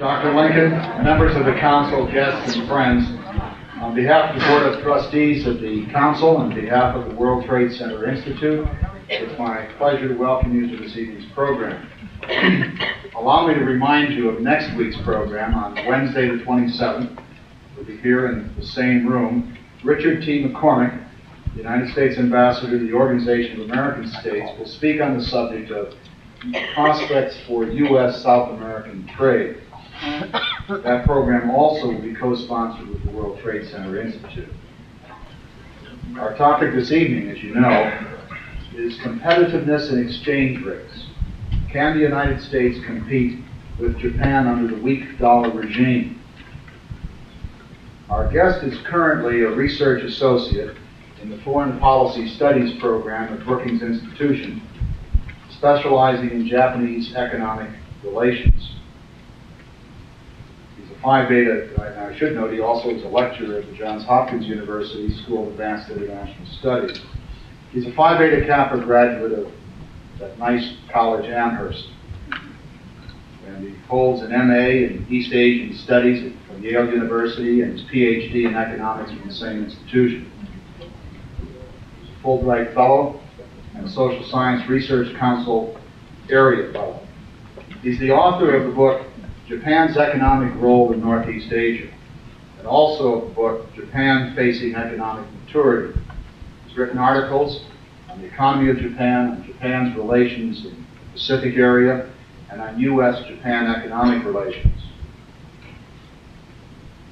Dr. Lincoln, members of the Council, guests, and friends, on behalf of the Board of Trustees of the Council and on behalf of the World Trade Center Institute, it's my pleasure to welcome you to this evening's program. Allow me to remind you of next week's program on Wednesday the 27th. We'll be here in the same room. Richard T. McCormick, the United States Ambassador to the Organization of American States, will speak on the subject of prospects for U.S. South American trade. That program also will be co-sponsored with the World Trade Center Institute. Our topic this evening, as you know, is competitiveness and exchange rates. Can the United States compete with Japan under the weak dollar regime? Our guest is currently a research associate in the Foreign Policy Studies program at Brookings Institution, specializing in Japanese economic relations. He's a Phi Beta, I should note, he also is a lecturer at the Johns Hopkins University School of Advanced International Studies. He's a Phi Beta Kappa graduate of that nice college Amherst. And he holds an MA in East Asian Studies from Yale University and his PhD in economics from the same institution. He's a Fulbright Fellow and a Social Science Research Council Area Fellow. He's the author of the book, Japan's Economic Role in Northeast Asia, and also of the book, Japan Facing Economic Maturity. He's written articles on the economy of Japan, on Japan's relations in the Pacific area, and on U.S.-Japan economic relations.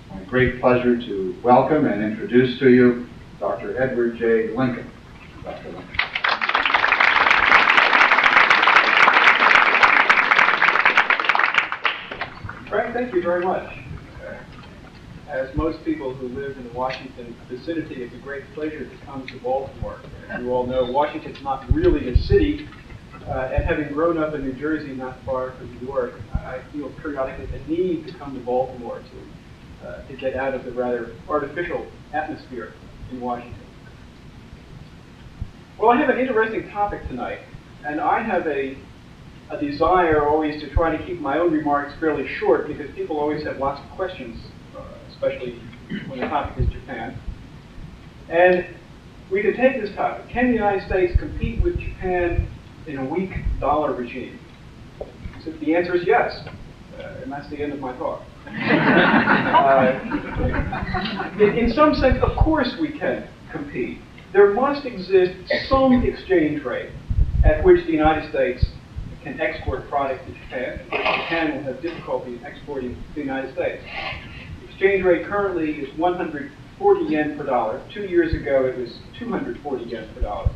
It's my great pleasure to welcome and introduce to you Dr. Edward J. Lincoln. Dr. Lincoln. Frank, thank you very much. As most people who live in the Washington vicinity, it's a great pleasure to come to Baltimore. As you all know, Washington's not really a city, and having grown up in New Jersey, not far from New York, I feel periodically the need to come to Baltimore to get out of the rather artificial atmosphere in Washington. Well, I have an interesting topic tonight, and I have a desire always to try to keep my own remarks fairly short because people always have lots of questions, especially when the topic is Japan. And we could take this topic. Can the United States compete with Japan in a weak dollar regime? So the answer is yes, and that's the end of my talk. In some sense, of course we can compete. There must exist some exchange rate at which the United States can export product to Japan. Japan will have difficulty exporting to the United States. The exchange rate currently is 140 yen per dollar. 2 years ago it was 240 yen per dollar.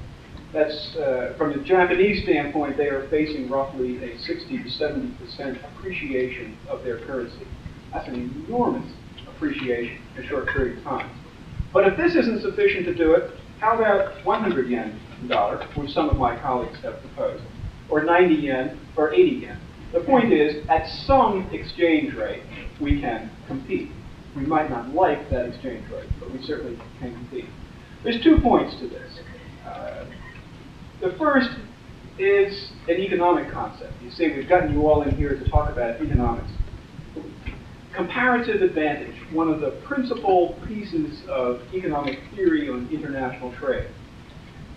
That's, from the Japanese standpoint, they are facing roughly a 60 to 70% appreciation of their currency. That's an enormous appreciation in a short period of time. But if this isn't sufficient to do it, how about 100 yen per dollar, which some of my colleagues have proposed, or 90 yen, or 80 yen? The point is, at some exchange rate, we can compete. We might not like that exchange rate, but we certainly can compete. There's 2 points to this. The first is an economic concept. You see, we've gotten you all in here to talk about economics. Comparative advantage, one of the principal pieces of economic theory on international trade.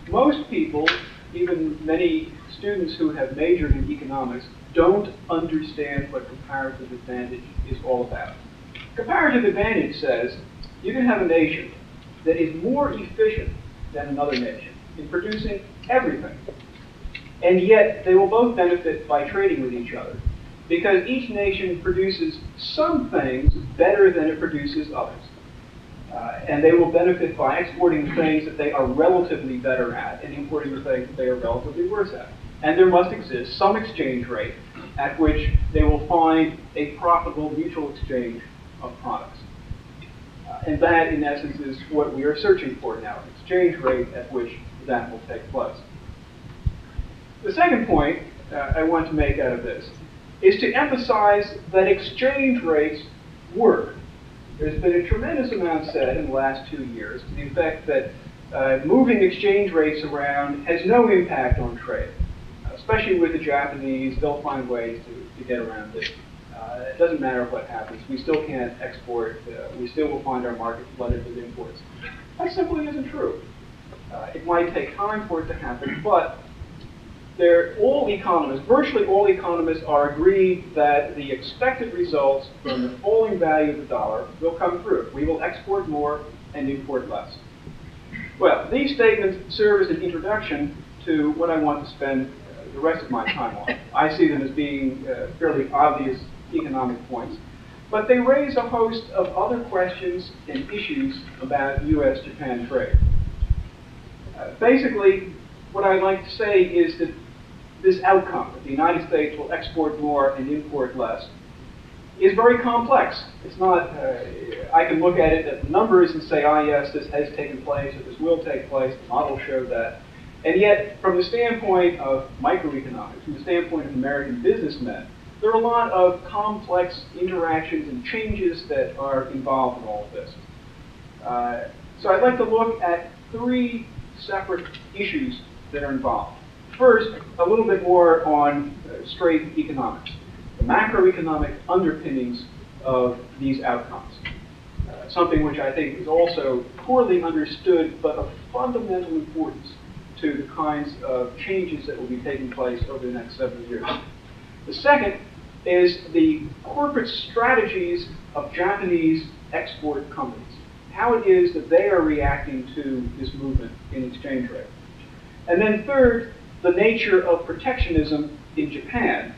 Most people, even many students who have majored in economics, don't understand what comparative advantage is all about. Comparative advantage says you can have a nation that is more efficient than another nation in producing everything, and yet they will both benefit by trading with each other, because each nation produces some things better than it produces others. And they will benefit by exporting the things that they are relatively better at and importing the things that they are relatively worse at. And there must exist some exchange rate at which they will find a profitable mutual exchange of products. And that, in essence, is what we are searching for now, an exchange rate at which that will take place. The second point I want to make out of this is to emphasize that exchange rates work. There's been a tremendous amount said in the last 2 years to the effect that moving exchange rates around has no impact on trade. Especially with the Japanese, they'll find ways to get around this. It doesn't matter what happens. We still can't export. We still will find our market flooded with imports. That simply isn't true. It might take time for it to happen, but all economists, virtually all economists, are agreed that the expected results from the falling value of the dollar will come through. We will export more and import less. Well, these statements serve as an introduction to what I want to spend the rest of my time on. I see them as being fairly obvious economic points, but they raise a host of other questions and issues about U.S.-Japan trade. Basically, what I'd like to say is that this outcome, that the United States will export more and import less, is very complex. It's not, I can look at it at the numbers and say, ah, yes, this has taken place, or this will take place, the model showed that. And yet, from the standpoint of microeconomics, from the standpoint of American businessmen, there are a lot of complex interactions and changes that are involved in all of this. So I'd like to look at three separate issues that are involved. First, a little bit more on straight economics, the macroeconomic underpinnings of these outcomes. Something which I think is also poorly understood, but of fundamental importance to the kinds of changes that will be taking place over the next several years. The second is the corporate strategies of Japanese export companies, how it is that they are reacting to this movement in exchange rate. And then third, the nature of protectionism in Japan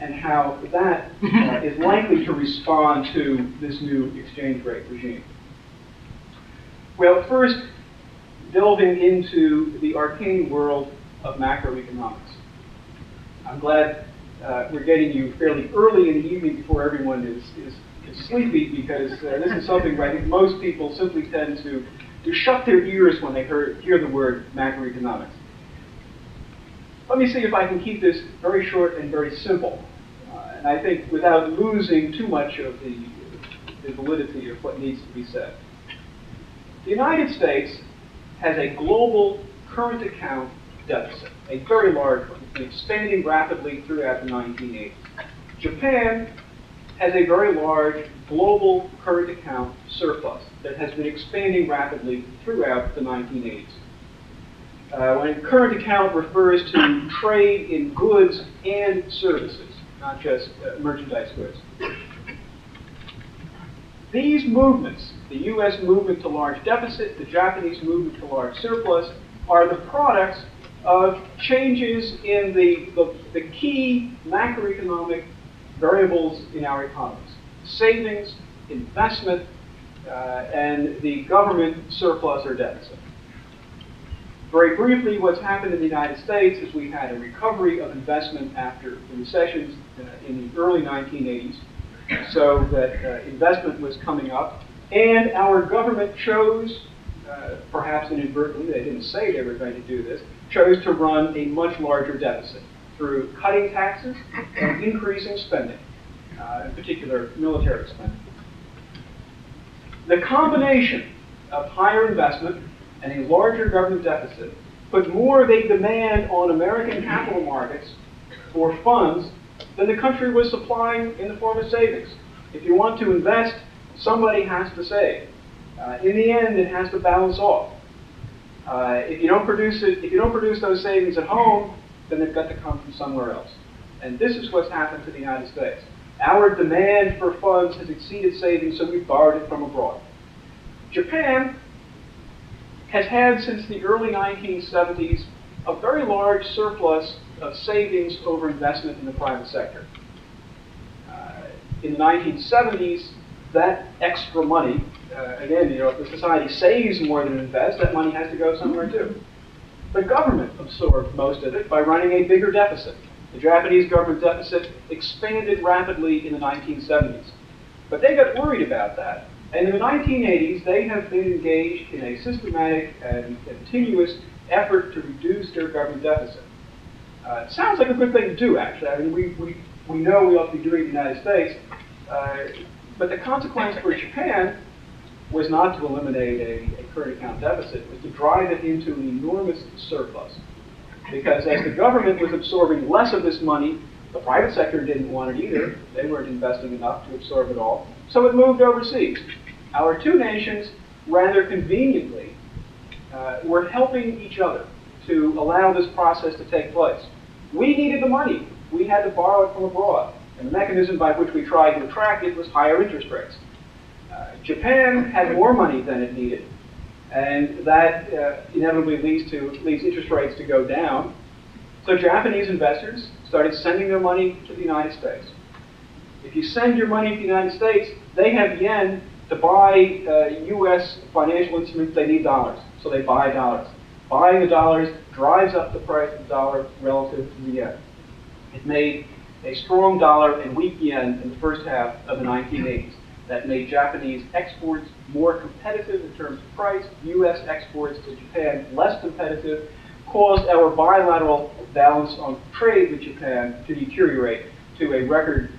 and how that is likely to respond to this new exchange rate regime. Well, first, delving into the arcane world of macroeconomics. I'm glad we're getting you fairly early in the evening before everyone is sleepy, because this is something where I think most people simply tend to shut their ears when they hear the word macroeconomics. Let me see if I can keep this very short and very simple, and I think without losing too much of the validity of what needs to be said. The United States has a global current account deficit, a very large one. It's been expanding rapidly throughout the 1980s. Japan has a very large global current account surplus that has been expanding rapidly throughout the 1980s. When current account refers to trade in goods and services, not just merchandise goods. These movements, the U.S. movement to large deficit, the Japanese movement to large surplus, are the products of changes in the key macroeconomic variables in our economies: savings, investment, and the government surplus or deficit. Very briefly, what's happened in the United States is we had a recovery of investment after the recessions in the early 1980s, so that investment was coming up, and our government chose, perhaps inadvertently, they didn't say they were going to do this, chose to run a much larger deficit through cutting taxes and increasing spending, in particular military spending. The combination of higher investment and a larger government deficit put more of a demand on American capital markets for funds than the country was supplying in the form of savings. If you want to invest, somebody has to save. In the end, it has to balance off. If you don't produce those savings at home, then they've got to come from somewhere else. And this is what's happened to the United States. Our demand for funds has exceeded savings, so we borrowed it from abroad. Japan has had, since the early 1970s, a very large surplus of savings over investment in the private sector. In the 1970s, that extra money, again, if the society saves more than invests, that money has to go somewhere too. The government absorbed most of it by running a bigger deficit. The Japanese government deficit expanded rapidly in the 1970s. But they got worried about that. And in the 1980s, they have been engaged in a systematic and continuous effort to reduce their government deficit. It sounds like a good thing to do, actually. I mean, we know we ought to be doing it in the United States. But the consequence for Japan was not to eliminate a current account deficit. It was to drive it into an enormous surplus. Because as the government was absorbing less of this money, The private sector didn't want it either. They weren't investing enough to absorb it all. So it moved overseas. Our two nations, rather conveniently, were helping each other to allow this process to take place. We needed the money. We had to borrow it from abroad. And the mechanism by which we tried to attract it was higher interest rates. Japan had more money than it needed, and that inevitably leads interest rates to go down. So Japanese investors started sending their money to the United States. If you send your money to the United States, they have yen to buy U.S. financial instruments. They need dollars, so they buy dollars. Buying the dollars drives up the price of the dollar relative to the yen. It made a strong dollar and weak yen in the first half of the 1980s. That made Japanese exports more competitive in terms of price, U.S. exports to Japan less competitive, caused our bilateral balance on trade with Japan to deteriorate to a record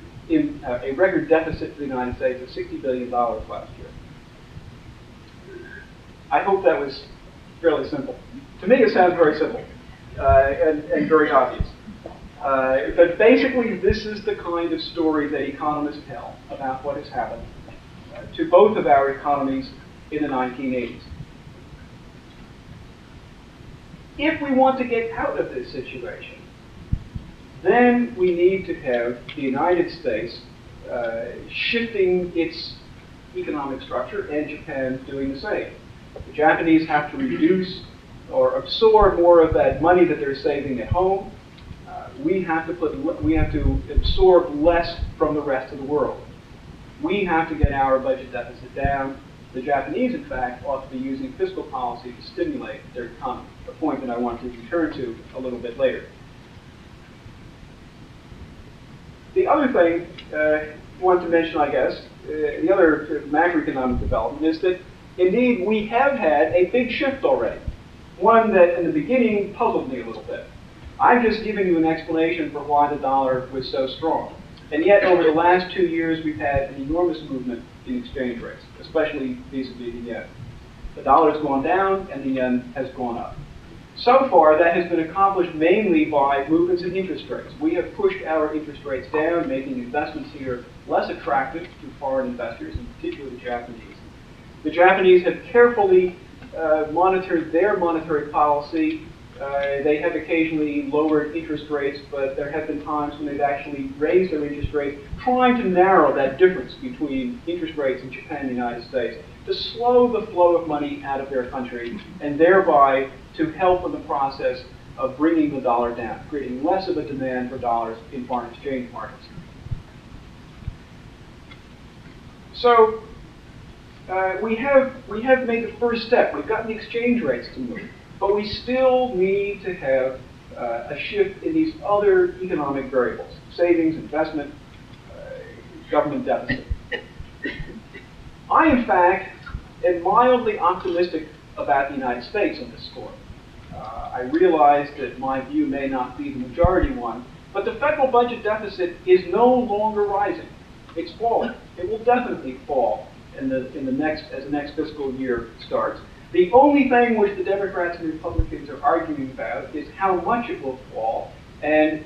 deficit for the United States of $60 billion last year. I hope that was fairly simple. To me, it sounds very simple and very obvious. But basically, this is the kind of story that economists tell about what has happened to both of our economies in the 1980s. If we want to get out of this situation, then we need to have the United States shifting its economic structure and Japan doing the same. The Japanese have to reduce or absorb more of that money that they're saving at home. We have to absorb less from the rest of the world. We have to get our budget deficit down. The Japanese, in fact, ought to be using fiscal policy to stimulate their economy, a point that I want to return to a little bit later. The other thing I want to mention, I guess, the other macroeconomic development is that, indeed, we have had a big shift already, one that in the beginning puzzled me a little bit. I've just given you an explanation for why the dollar was so strong. And yet, over the last 2 years, we've had an enormous movement in exchange rates, especially vis-a-vis the yen. The dollar has gone down, and the yen has gone up. So far, that has been accomplished mainly by movements in interest rates. We have pushed our interest rates down, making investments here less attractive to foreign investors, in particular the Japanese. The Japanese have carefully monitored their monetary policy. They have occasionally lowered interest rates, but there have been times when they've actually raised their interest rates, trying to narrow that difference between interest rates in Japan and the United States, to slow the flow of money out of their country, and thereby to help in the process of bringing the dollar down, creating less of a demand for dollars in foreign exchange markets. So we have made the first step. We've gotten the exchange rates to move. But we still need to have a shift in these other economic variables: savings, investment, government deficit. I, in fact, am mildly optimistic about the United States on this score. I realize that my view may not be the majority one, but the federal budget deficit is no longer rising. It's falling. It will definitely fall as the next fiscal year starts. The only thing which the Democrats and Republicans are arguing about is how much it will fall and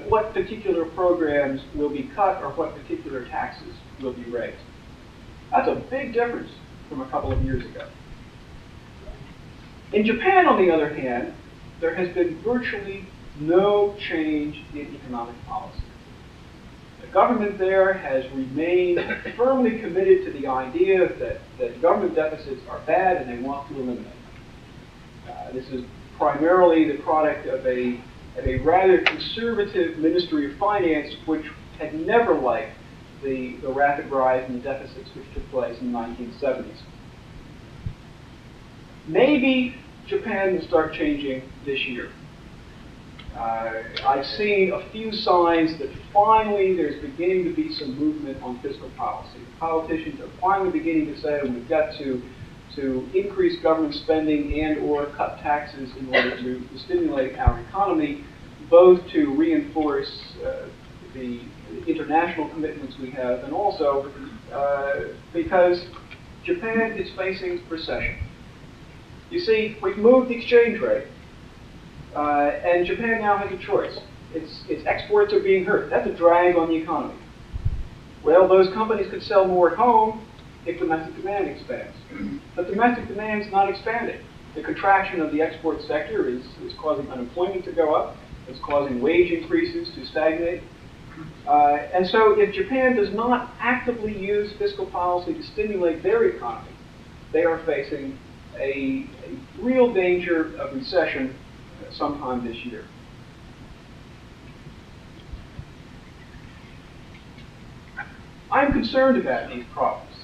what particular programs will be cut or what particular taxes will be raised. That's a big difference from a couple of years ago. In Japan, on the other hand, there has been virtually no change in economic policy. The government there has remained firmly committed to the idea that government deficits are bad and they want to eliminate them. This is primarily the product of a rather conservative Ministry of Finance, which had never liked the rapid rise in the deficits which took place in the 1970s. Maybe Japan will start changing this year. I've seen a few signs that finally there's beginning to be some movement on fiscal policy. The politicians are finally beginning to say we've got to increase government spending and or cut taxes in order to stimulate our economy, both to reinforce the international commitments we have, and also because Japan is facing recession. You see, we've moved the exchange rate, and Japan now has a choice. its exports are being hurt. That's a drag on the economy. Well, those companies could sell more at home if domestic demand expands. But domestic demand is not expanding. The contraction of the export sector is causing unemployment to go up. It's causing wage increases to stagnate. And so if Japan does not actively use fiscal policy to stimulate their economy, they are facing a real danger of recession sometime this year. I'm concerned about these problems.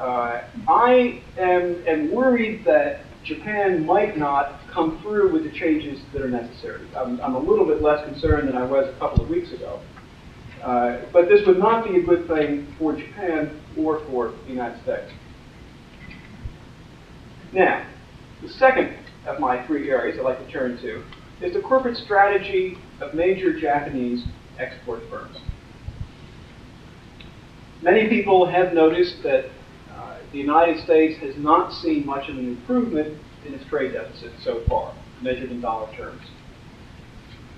I am worried that Japan might not come through with the changes that are necessary. I'm a little bit less concerned than I was a couple of weeks ago. But this would not be a good thing for Japan or for the United States. Now, the second of my three areas I'd like to turn to is the corporate strategy of major Japanese export firms. Many people have noticed that the United States has not seen much of an improvement in its trade deficit so far, measured in dollar terms.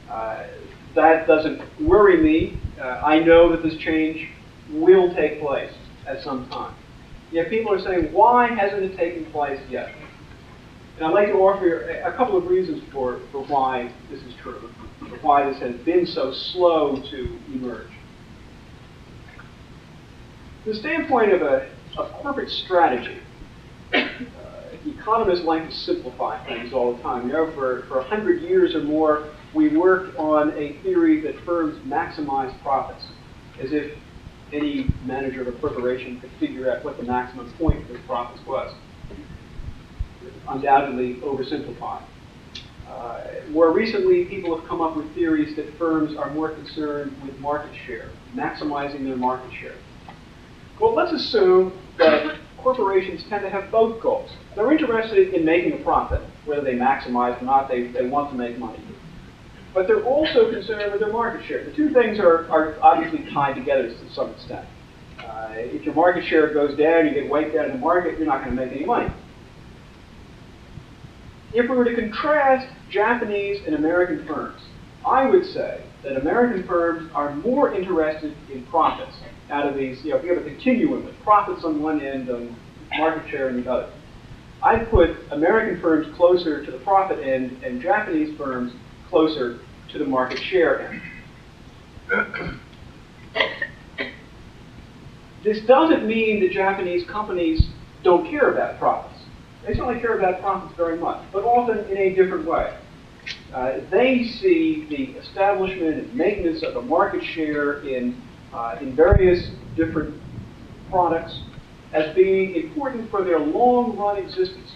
That doesn't worry me. I know that this change will take place at some time. Yet people are saying, why hasn't it taken place yet? And I'd like to offer a couple of reasons for why this is true, for why this has been so slow to emerge. From the standpoint of a corporate strategy, economists like to simplify things all the time. You know, for 100 years or more, we worked on a theory that firms maximize profits, as if any manager of a corporation could figure out what the maximum point of those profits was. Undoubtedly oversimplified. More recently, people have come up with theories that firms are more concerned with market share, maximizing their market share. Well, let's assume that corporations tend to have both goals. They're interested in making a profit, whether they maximize or not, they want to make money. But they're also concerned with their market share. The two things are obviously tied together to some extent. If your market share goes down, you get wiped out in the market, you're not going to make any money. If we were to contrast Japanese and American firms, I would say that American firms are more interested in profits out of these, if you have a continuum with profits on one end and market share on the other. I'd put American firms closer to the profit end and Japanese firms closer to the market share end. This doesn't mean that Japanese companies don't care about profits. They certainly care about profits very much, but often in a different way. They see the establishment and maintenance of a market share in various different products as being important for their long-run existence.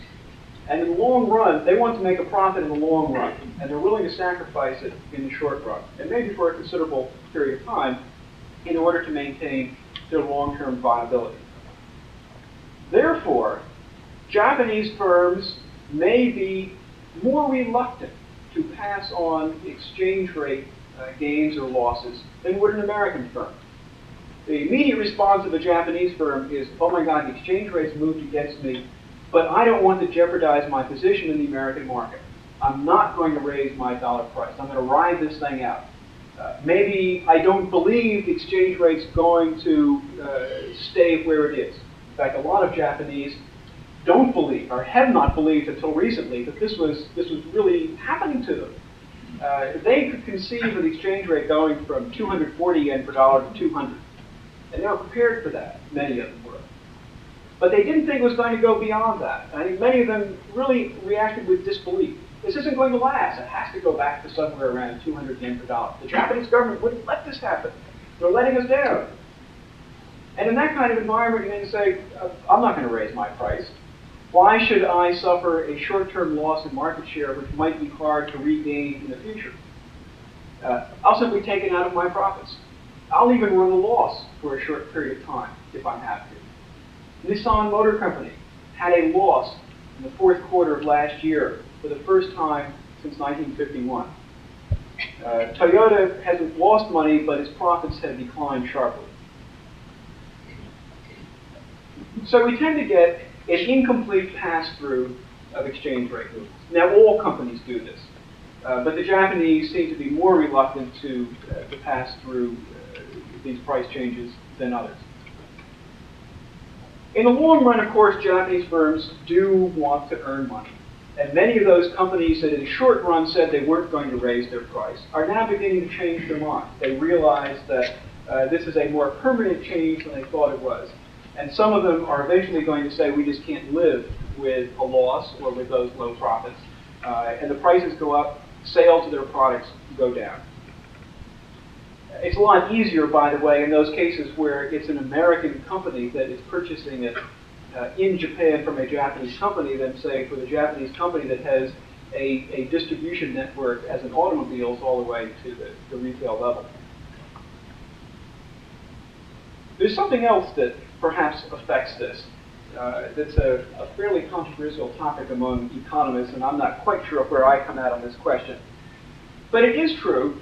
And in the long run, they want to make a profit in the long run, and they're willing to sacrifice it in the short run, and maybe for a considerable period of time, in order to maintain their long-term viability. Therefore, Japanese firms may be more reluctant to pass on exchange rate gains or losses than would an American firm. The immediate response of a Japanese firm is, oh my God, the exchange rates moved against me, but I don't want to jeopardize my position in the American market. I'm not going to raise my dollar price. I'm going to ride this thing out. Maybe I don't believe the exchange rate's going to stay where it is. In fact, a lot of Japanese don't believe, or have not believed until recently, that this was really happening to them. They could conceive of the exchange rate going from 240 yen per dollar to 200. And they were prepared for that, many of them were. But they didn't think it was going to go beyond that. I think many of them really reacted with disbelief. This isn't going to last. It has to go back to somewhere around 200 yen per dollar. The Japanese government wouldn't let this happen. They're letting us down. And in that kind of environment, you can say, I'm not going to raise my price. Why should I suffer a short-term loss in market share which might be hard to regain in the future? I'll simply take it out of my profits. I'll even run a loss for a short period of time if I have to. Nissan Motor Company had a loss in the fourth quarter of last year for the first time since 1951. Toyota hasn't lost money, but its profits have declined sharply. So we tend to get an incomplete pass-through of exchange rate movements. Now, all companies do this. But the Japanese seem to be more reluctant to pass through these price changes than others. In the long run, of course, Japanese firms do want to earn money. And many of those companies that in the short run said they weren't going to raise their price are now beginning to change their mind. They realize that this is a more permanent change than they thought it was. And some of them are eventually going to say, we just can't live with a loss or with those low profits. And the prices go up, sales of their products go down. It's a lot easier, by the way, in those cases where it's an American company that is purchasing it in Japan from a Japanese company than, say, for the Japanese company that has a distribution network as in automobiles all the way to the retail level. There's something else that perhaps affects this. That's a fairly controversial topic among economists, and I'm not quite sure where I come out on this question. But it is true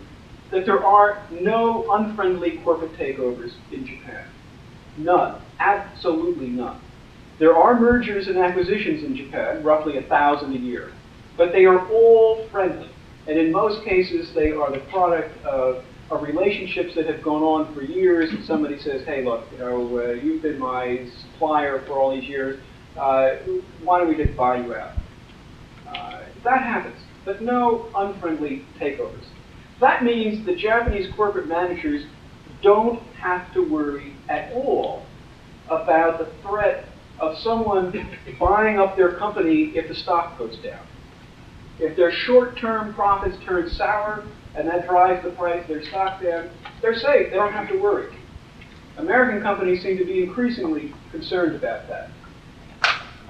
that there are no unfriendly corporate takeovers in Japan. None. Absolutely none. There are mergers and acquisitions in Japan, roughly 1,000 a year, but they are all friendly. And in most cases, they are the product of relationships that have gone on for years, and somebody says, hey, look, you've been my supplier for all these years, why don't we just buy you out? That happens, but no unfriendly takeovers. That means the Japanese corporate managers don't have to worry at all about the threat of someone buying up their company if the stock goes down. If their short-term profits turn sour and that drives the price of their stock down, they're safe. They don't have to worry. American companies seem to be increasingly concerned about that.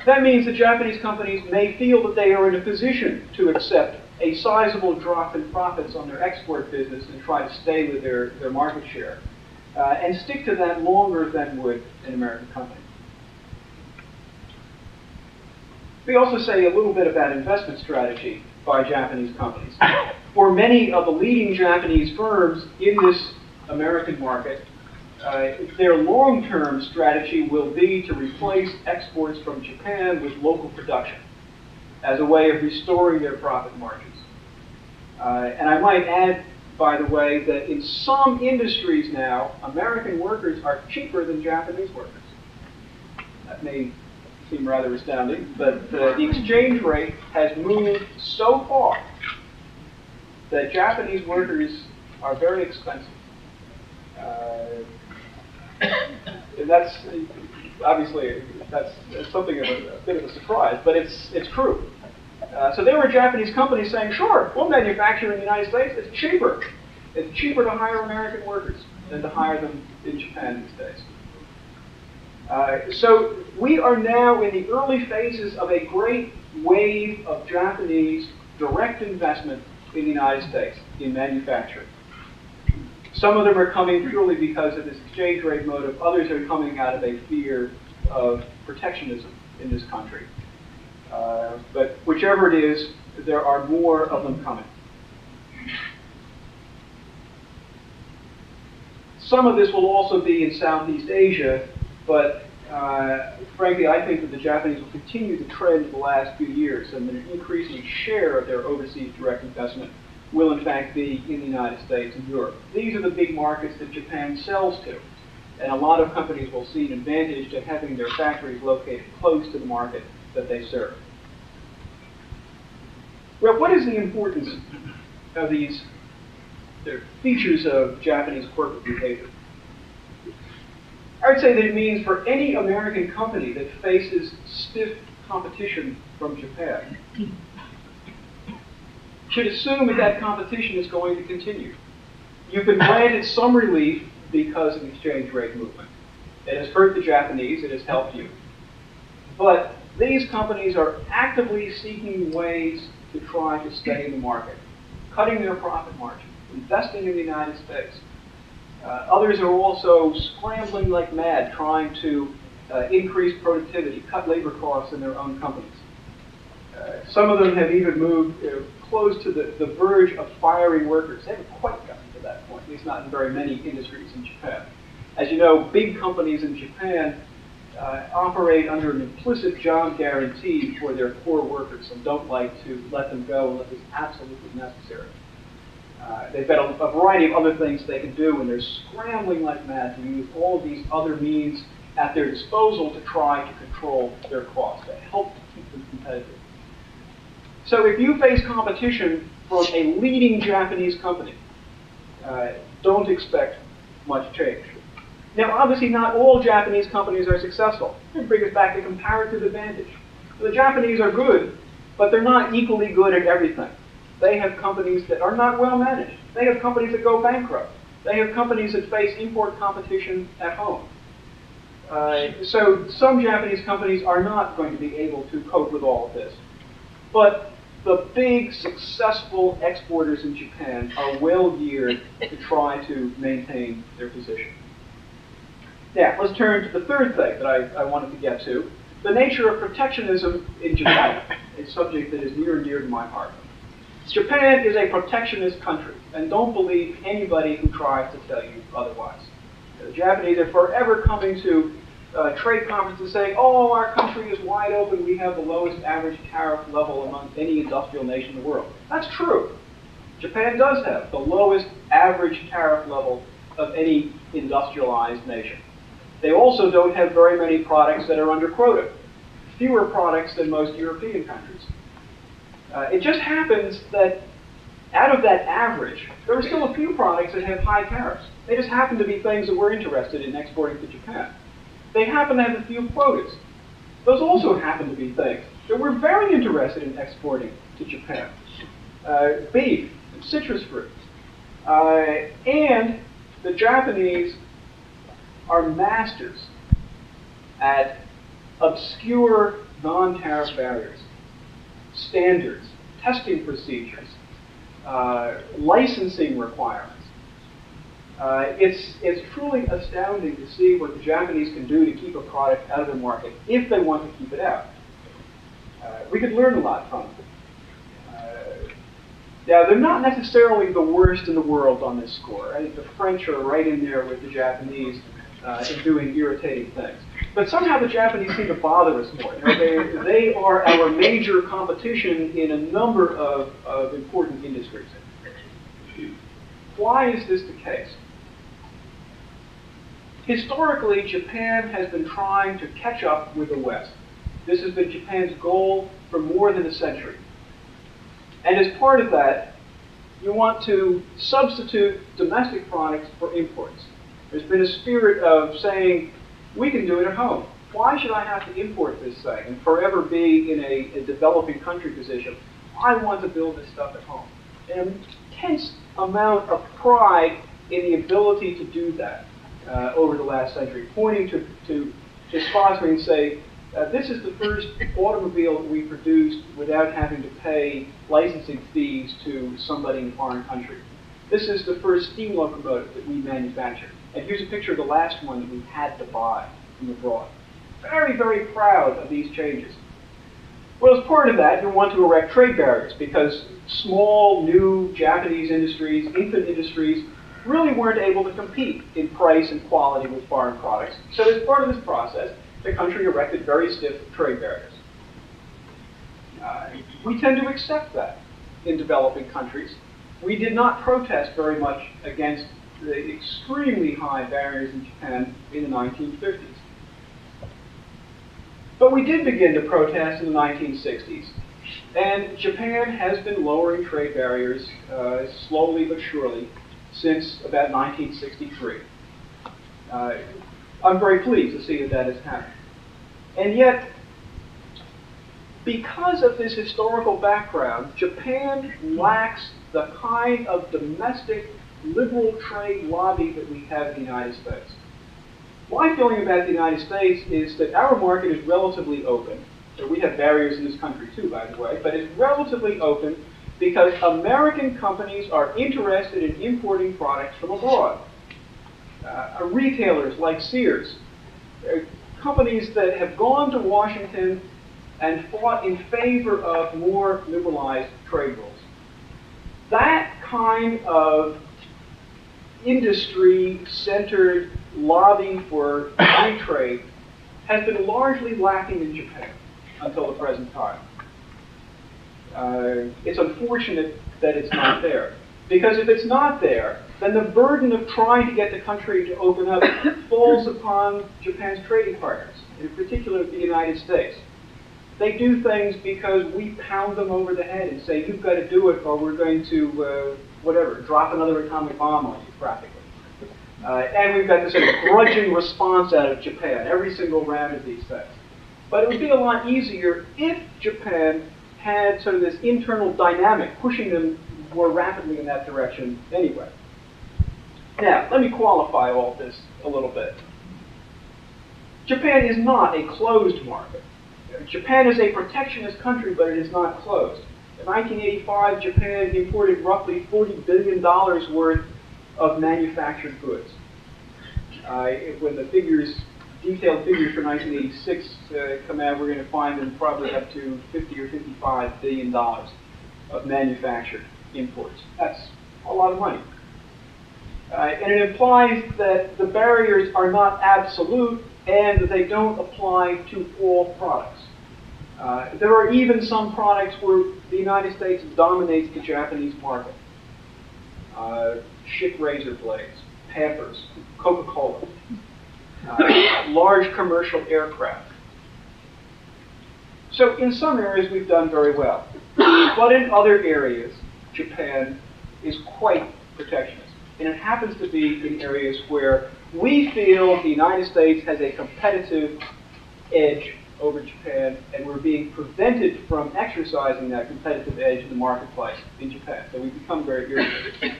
That means that Japanese companies may feel that they are in a position to accept a sizable drop in profits on their export business and try to stay with their market share, and stick to that longer than would an American company. We also say a little bit about investment strategy by Japanese companies. For many of the leading Japanese firms in this American market, their long-term strategy will be to replace exports from Japan with local production as a way of restoring their profit margins. And I might add, by the way, that in some industries now, American workers are cheaper than Japanese workers. That may seem rather astounding, but the exchange rate has moved so far that Japanese workers are very expensive. And that's obviously that's something of a bit of a surprise, but it's true. So there were Japanese companies saying, sure, we'll manufacture in the United States. It's cheaper. It's cheaper to hire American workers than to hire them in Japan these days. So we are now in the early phases of a great wave of Japanese direct investment in the United States in manufacturing. Some of them are coming purely because of this exchange rate motive. Others are coming out of a fear of protectionism in this country. But whichever it is, there are more of them coming. Some of this will also be in Southeast Asia, but frankly, I think that the Japanese will continue the trend of the last few years, and that an increasing share of their overseas direct investment will in fact be in the United States and Europe. These are the big markets that Japan sells to, and a lot of companies will see an advantage to having their factories located close to the market that they serve. Well, what is the importance of these features of Japanese corporate behavior? I would say that it means for any American company that faces stiff competition from Japan should assume that that competition is going to continue. You've been granted some relief because of the exchange rate movement. It has hurt the Japanese, it has helped you. But these companies are actively seeking ways to try to stay in the market, cutting their profit margin, investing in the United States. Others are also scrambling like mad, trying to increase productivity, cut labor costs in their own companies. Some of them have even moved close to the verge of firing workers. They haven't quite gotten to that point, at least not in very many industries in Japan. As you know, big companies in Japan operate under an implicit job guarantee for their poor workers and don't like to let them go unless it's absolutely necessary. They've got a variety of other things they can do, and they're scrambling like mad to use all of these other means at their disposal to try to control their costs, to help keep them competitive. So if you face competition from a leading Japanese company, don't expect much change. Now, obviously, not all Japanese companies are successful. It brings us back to comparative advantage. The Japanese are good, but they're not equally good at everything. They have companies that are not well managed. They have companies that go bankrupt. They have companies that face import competition at home. So some Japanese companies are not going to be able to cope with all of this. But the big, successful exporters in Japan are well geared to try to maintain their position. Now, let's turn to the third thing that I wanted to get to, the nature of protectionism in Japan, a subject that is near and dear to my heart. Japan is a protectionist country, and don't believe anybody who tries to tell you otherwise. The Japanese are forever coming to trade conferences saying, oh, our country is wide open, we have the lowest average tariff level among any industrial nation in the world. That's true. Japan does have the lowest average tariff level of any industrialized nation. They also don't have very many products that are under quota, fewer products than most European countries. It just happens that out of that average, there are still a few products that have high tariffs. They just happen to be things that we're interested in exporting to Japan. They happen to have a few quotas. Those also happen to be things that we're very interested in exporting to Japan. Beef, and citrus fruits. And the Japanese are masters at obscure non-tariff barriers, standards, testing procedures, licensing requirements. It's truly astounding to see what the Japanese can do to keep a product out of the market if they want to keep it out. We could learn a lot from them. Now, they're not necessarily the worst in the world on this score. I think the French are right in there with the Japanese in doing irritating things. But somehow the Japanese seem to bother us more. You know, they are our major competition in a number of important industries. Why is this the case? Historically, Japan has been trying to catch up with the West. This has been Japan's goal for more than a century. And as part of that, you want to substitute domestic products for imports. There's been a spirit of saying, we can do it at home. Why should I have to import this thing and forever be in a developing country position? I want to build this stuff at home. An intense amount of pride in the ability to do that over the last century, pointing to Sponsor and say, this is the first automobile that we produced without having to pay licensing fees to somebody in a foreign country. This is the first steam locomotive that we manufactured. And here's a picture of the last one that we had to buy from abroad. Very, very proud of these changes. Well, as part of that, you want to erect trade barriers because small, new Japanese industries, infant industries, really weren't able to compete in price and quality with foreign products. So as part of this process, the country erected very stiff trade barriers. We tend to accept that in developing countries. We did not protest very much against the extremely high barriers in Japan in the 1950s. But we did begin to protest in the 1960s. And Japan has been lowering trade barriers slowly but surely since about 1963. I'm very pleased to see that has happened. And yet, because of this historical background, Japan lacks the kind of domestic liberal trade lobby that we have in the United States. My feeling about the United States is that our market is relatively open. So we have barriers in this country too, by the way, but it's relatively open because American companies are interested in importing products from abroad. Retailers like Sears, companies that have gone to Washington and fought in favor of more liberalized trade rules. That kind of industry-centered lobby for free trade has been largely lacking in Japan until the present time. It's unfortunate that it's not there. Because if it's not there, then the burden of trying to get the country to open up falls upon Japan's trading partners, in particular the United States. They do things because we pound them over the head and say, you've got to do it or we're going to, drop another atomic bomb on you, practically. And we've got this sort of grudging response out of Japan, every single round of these things. But it would be a lot easier if Japan had sort of this internal dynamic pushing them more rapidly in that direction anyway. Now, let me qualify all this a little bit. Japan is not a closed market. Japan is a protectionist country, but it is not closed. In 1985, Japan imported roughly $40 billion worth of manufactured goods. When the detailed figures for 1986 come out, we're going to find them probably up to $50 or $55 billion of manufactured imports. That's a lot of money. And it implies that the barriers are not absolute and that they don't apply to all products. There are even some products where the United States dominates the Japanese market. Schick razor blades, Pampers, Coca-Cola, large commercial aircraft. So in some areas we've done very well. But in other areas, Japan is quite protectionist. And it happens to be in areas where we feel the United States has a competitive edge over Japan, and we're being prevented from exercising that competitive edge in the marketplace in Japan. So we've become very irritated.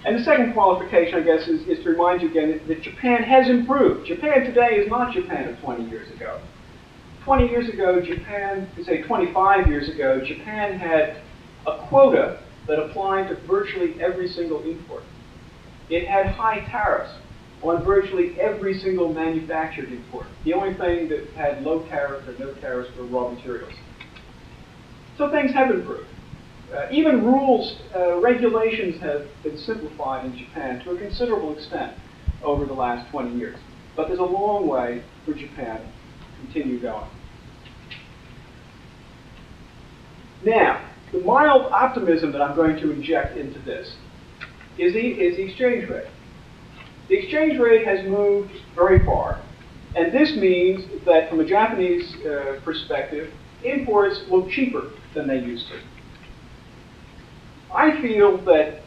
And the second qualification, I guess, is to remind you again that Japan has improved. Japan today is not Japan of 20 years ago. 20 years ago, Japan, say 25 years ago, Japan had a quota that applied to virtually every single import. It had high tariffs on virtually every single manufactured import. The only thing that had low tariffs or no tariffs were raw materials. So things have improved. Even rules, regulations have been simplified in Japan to a considerable extent over the last 20 years. But there's a long way for Japan to continue going. Now, the mild optimism that I'm going to inject into this is the exchange rate. The exchange rate has moved very far, and this means that from a Japanese perspective, imports look cheaper than they used to. I feel that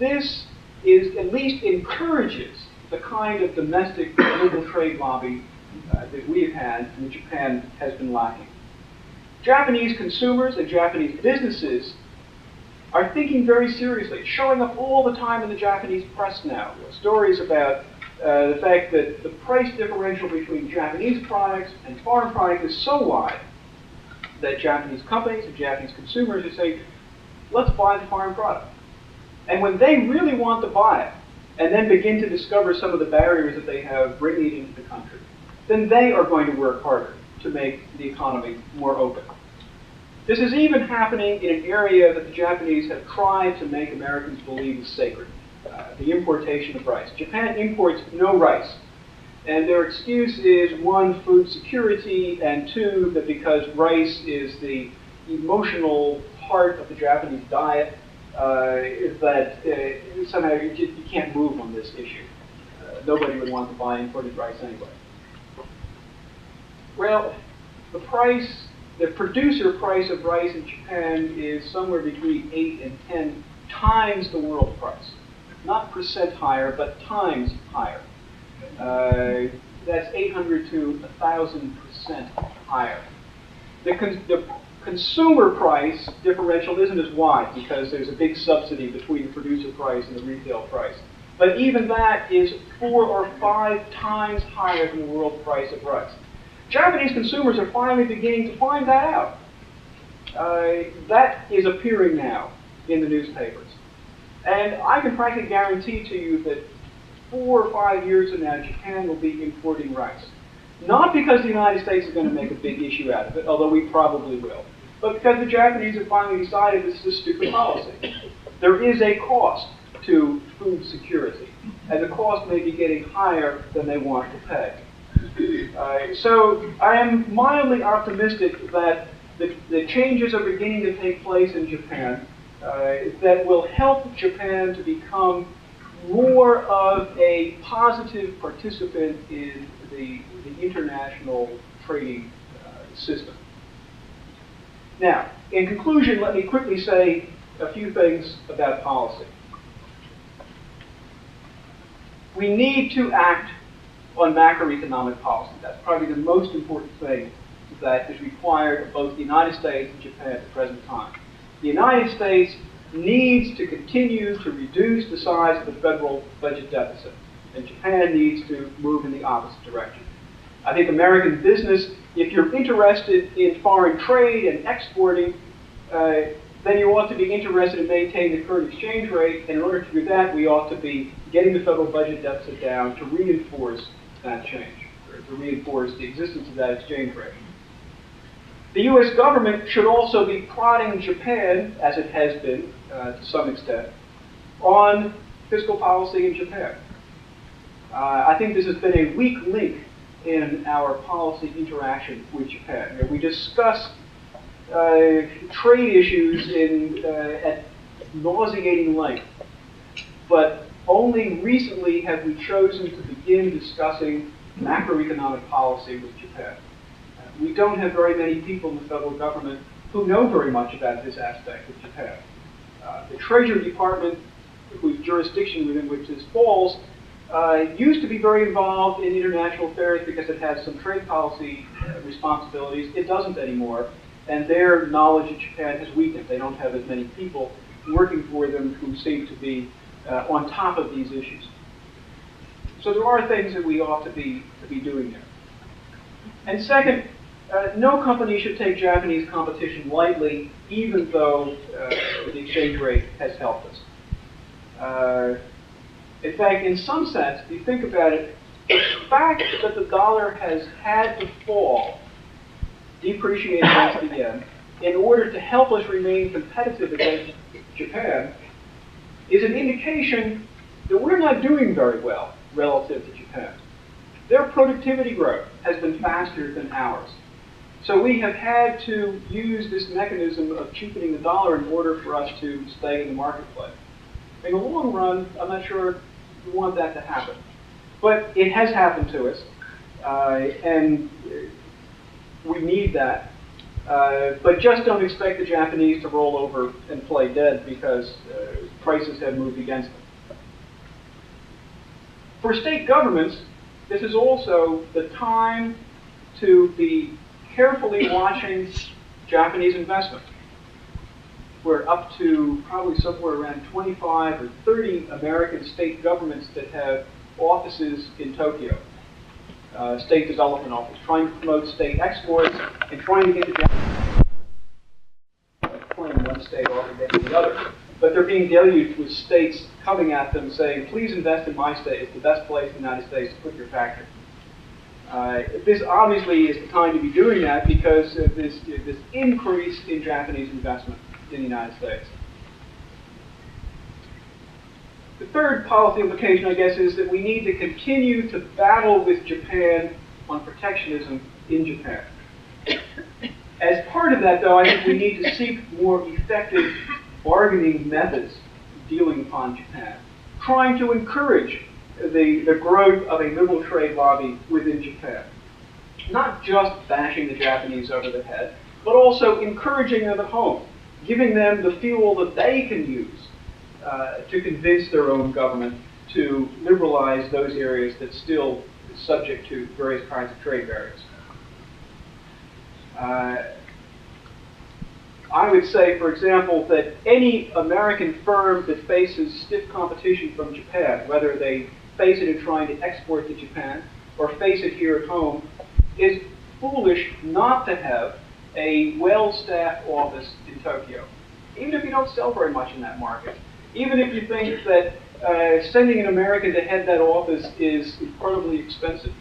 this at least encourages the kind of domestic liberal trade lobby that we have had and that Japan has been lacking. Japanese consumers and Japanese businesses are thinking very seriously. It's showing up all the time in the Japanese press now. Stories about the fact that the price differential between Japanese products and foreign products is so wide that Japanese companies and Japanese consumers are saying, let's buy the foreign product. And when they really want to buy it, and then begin to discover some of the barriers that they have bringing it into the country, then they are going to work harder to make the economy more open. This is even happening in an area that the Japanese have tried to make Americans believe is sacred, the importation of rice. Japan imports no rice. And their excuse is, one, food security, and two, that because rice is the emotional heart of the Japanese diet, that somehow you can't move on this issue. Nobody would want to buy imported rice anyway. Well, the producer price of rice in Japan is somewhere between 8 and 10 times the world price. Not percent higher, but times higher. That's 800 to 1,000% higher. The consumer price differential isn't as wide because there's a big subsidy between the producer price and the retail price. But even that is 4 or 5 times higher than the world price of rice. Japanese consumers are finally beginning to find that out. That is appearing now in the newspapers. And I can practically guarantee to you that 4 or 5 years from now, Japan will be importing rice. Not because the United States is going to make a big issue out of it, although we probably will, but because the Japanese have finally decided this is a stupid policy. There is a cost to food security, and the cost may be getting higher than they want to pay. So I am mildly optimistic that the changes are beginning to take place in Japan that will help Japan to become more of a positive participant in the international trading system. Now, in conclusion, let me quickly say a few things about policy. We need to act on macroeconomic policy. That's probably the most important thing that is required of both the United States and Japan at the present time. The United States needs to continue to reduce the size of the federal budget deficit, and Japan needs to move in the opposite direction. I think American business, if you're interested in foreign trade and exporting, then you ought to be interested in maintaining the current exchange rate, and in order to do that, we ought to be getting the federal budget deficit down to reinforce that change, or to reinforce the existence of that exchange rate. The U.S. government should also be prodding Japan, as it has been to some extent, on fiscal policy in Japan. I think this has been a weak link in our policy interaction with Japan. We discuss trade issues at nauseating length, but only recently have we chosen to begin discussing macroeconomic policy with Japan. We don't have very many people in the federal government who know very much about this aspect of Japan. The Treasury Department, whose jurisdiction within which this falls, used to be very involved in international affairs because it has some trade policy responsibilities. It doesn't anymore, and their knowledge of Japan has weakened. They don't have as many people working for them who seem to be on top of these issues. So there are things that we ought to be doing there. And second, no company should take Japanese competition lightly, even though the exchange rate has helped us. In fact, in some sense, if you think about it, the fact that the dollar has had to fall, depreciate against the yen, in order to help us remain competitive against Japan, is an indication that we're not doing very well relative to Japan. Their productivity growth has been faster than ours. So we have had to use this mechanism of cheapening the dollar in order for us to stay in the marketplace. In the long run, I'm not sure we want that to happen. But it has happened to us, and we need that. But just don't expect the Japanese to roll over and play dead because prices have moved against them. For state governments, this is also the time to be carefully watching Japanese investment. We're up to probably somewhere around 25 or 30 American state governments that have offices in Tokyo. State development office, trying to promote state exports and trying to get the Japanese playing one state off against the other. But they're being deluged with states coming at them saying, please invest in my state. It's the best place in the United States to put your factory. This obviously is the time to be doing that because of this increase in Japanese investment in the United States. The third policy implication, I guess, is that we need to continue to battle with Japan on protectionism in Japan. As part of that, though, I think we need to seek more effective bargaining methods dealing upon Japan, trying to encourage the growth of a liberal trade lobby within Japan. Not just bashing the Japanese over the head, but also encouraging them at home, giving them the fuel that they can use to convince their own government to liberalize those areas that still is subject to various kinds of trade barriers. I would say, for example, that any American firm that faces stiff competition from Japan, whether they face it in trying to export to Japan or face it here at home, is foolish not to have a well-staffed office in Tokyo, even if you don't sell very much in that market. Even if you think that sending an American to head that office is incredibly expensive.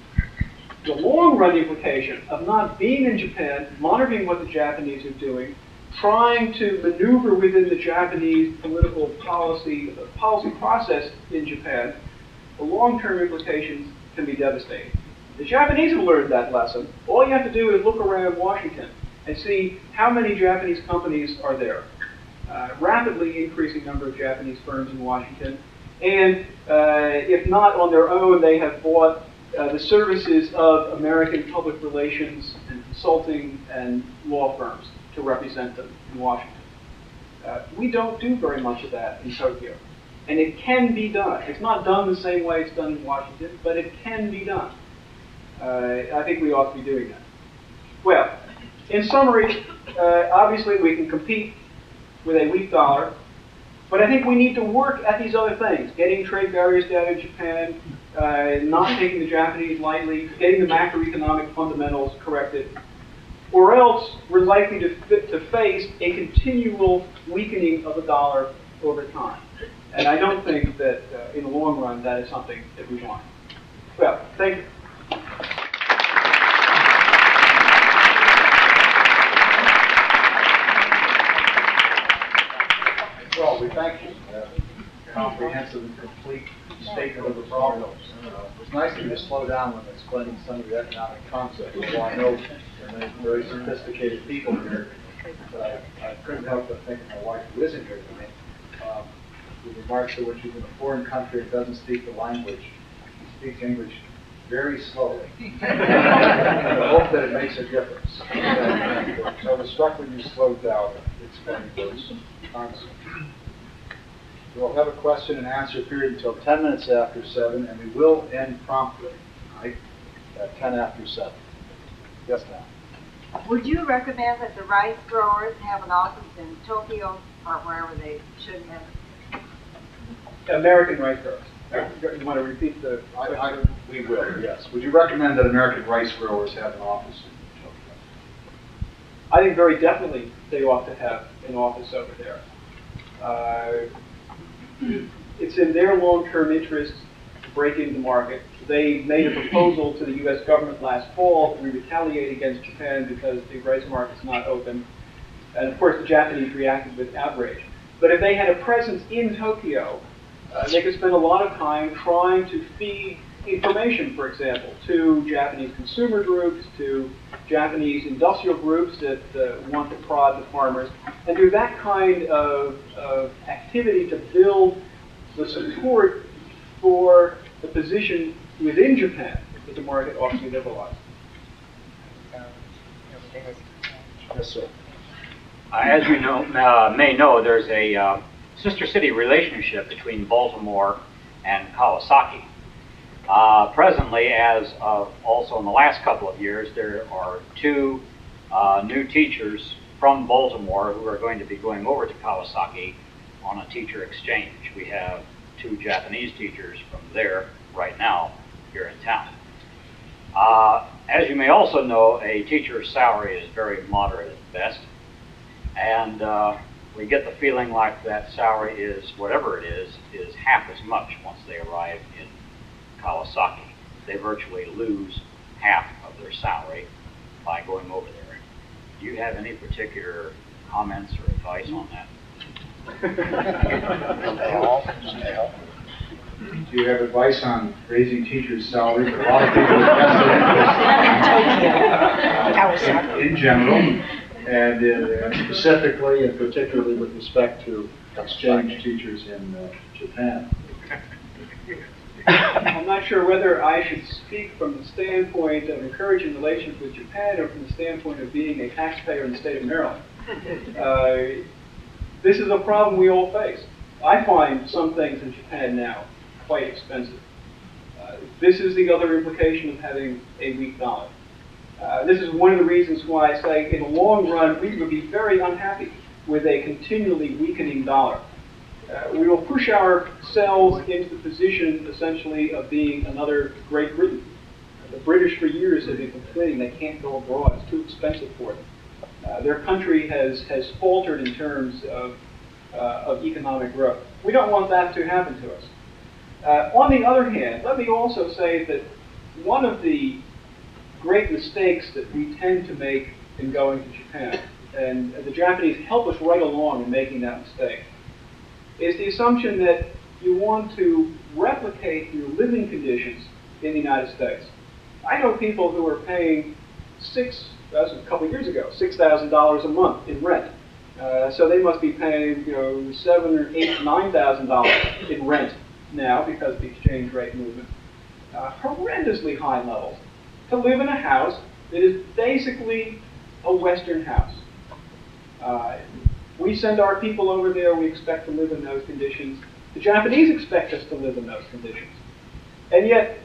The long-run implication of not being in Japan, monitoring what the Japanese are doing, trying to maneuver within the Japanese political policy process in Japan, the long-term implications can be devastating. The Japanese have learned that lesson. All you have to do is look around Washington and see how many Japanese companies are there. Rapidly increasing number of Japanese firms in Washington. And if not on their own, they have bought the services of American public relations and consulting and law firms to represent them in Washington. We don't do very much of that in Tokyo. And it can be done. It's not done the same way it's done in Washington, but it can be done. I think we ought to be doing that. Well, in summary, obviously we can compete with a weak dollar, but I think we need to work at these other things, getting trade barriers down in Japan, not taking the Japanese lightly, getting the macroeconomic fundamentals corrected, or else we're likely to face a continual weakening of the dollar over time. And I don't think that in the long run that is something that we want. Well, thank you. Well, we thank you for that comprehensive and complete statement of the problem. It's nice of you to slow down when explaining some of the economic concepts. Although I know there are many very sophisticated people here, but I couldn't help but think of my wife who isn't here tonight. With remarks to which she's in a foreign country and doesn't speak the language. She speaks English very slowly. I hope that it makes a difference. So I was struck when you slowed down explaining those concepts. We'll have a question and answer period until 10 minutes after 7, and we will end promptly, right, at 10 after 7. Yes, ma'am. Would you recommend that the rice growers have an office in Tokyo or wherever they should have? American rice growers. You want to repeat the question? We will, yes. Would you recommend that American rice growers have an office in Tokyo? I think very definitely they ought to have an office over there. It's in their long-term interest to break into the market. They made a proposal to the U.S. government last fall to retaliate against Japan because the rice market's not open. And of course the Japanese reacted with outrage. But if they had a presence in Tokyo, they could spend a lot of time trying to feed information, for example, to Japanese consumer groups, to Japanese industrial groups that want to prod the farmers, and do that kind of activity to build the support for the position within Japan that the market ought to be liberalized. Yes, sir. As you know, may know, there's a sister city relationship between Baltimore and Kawasaki. Presently, as of also in the last couple of years, there are 2 new teachers from Baltimore who are going to be going over to Kawasaki on a teacher exchange. We have 2 Japanese teachers from there right now here in town. As you may also know, a teacher's salary is very moderate at best, and we get the feeling like that salary is, whatever it is half as much once they arrive in Kawasaki. They virtually lose half of their salary by going over there. Do you have any particular comments or advice on that? Do you have advice on raising teachers' salaries? A lot of people have in general, and specifically and particularly with respect to exchange teachers in Japan. I'm not sure whether I should speak from the standpoint of encouraging relations with Japan or from the standpoint of being a taxpayer in the state of Maryland. This is a problem we all face. I find some things in Japan now quite expensive. This is the other implication of having a weak dollar. This is one of the reasons why I say in the long run we would be very unhappy with a continually weakening dollar. We will push ourselves into the position essentially of being another Great Britain. The British for years have been complaining they can't go abroad, it's too expensive for them. Their country has faltered in terms of economic growth. We don't want that to happen to us. On the other hand, let me also say that one of the great mistakes that we tend to make in going to Japan, and the Japanese help us right along in making that mistake, is the assumption that you want to replicate your living conditions in the United States. I know people who are paying that was a couple of years ago, $6,000 a month in rent. So they must be paying, $7,000 or $8,000, $9,000 in rent now because of the exchange rate movement. Horrendously high levels to live in a house that is basically a Western house. We send our people over there, we expect to live in those conditions. The Japanese expect us to live in those conditions. And yet,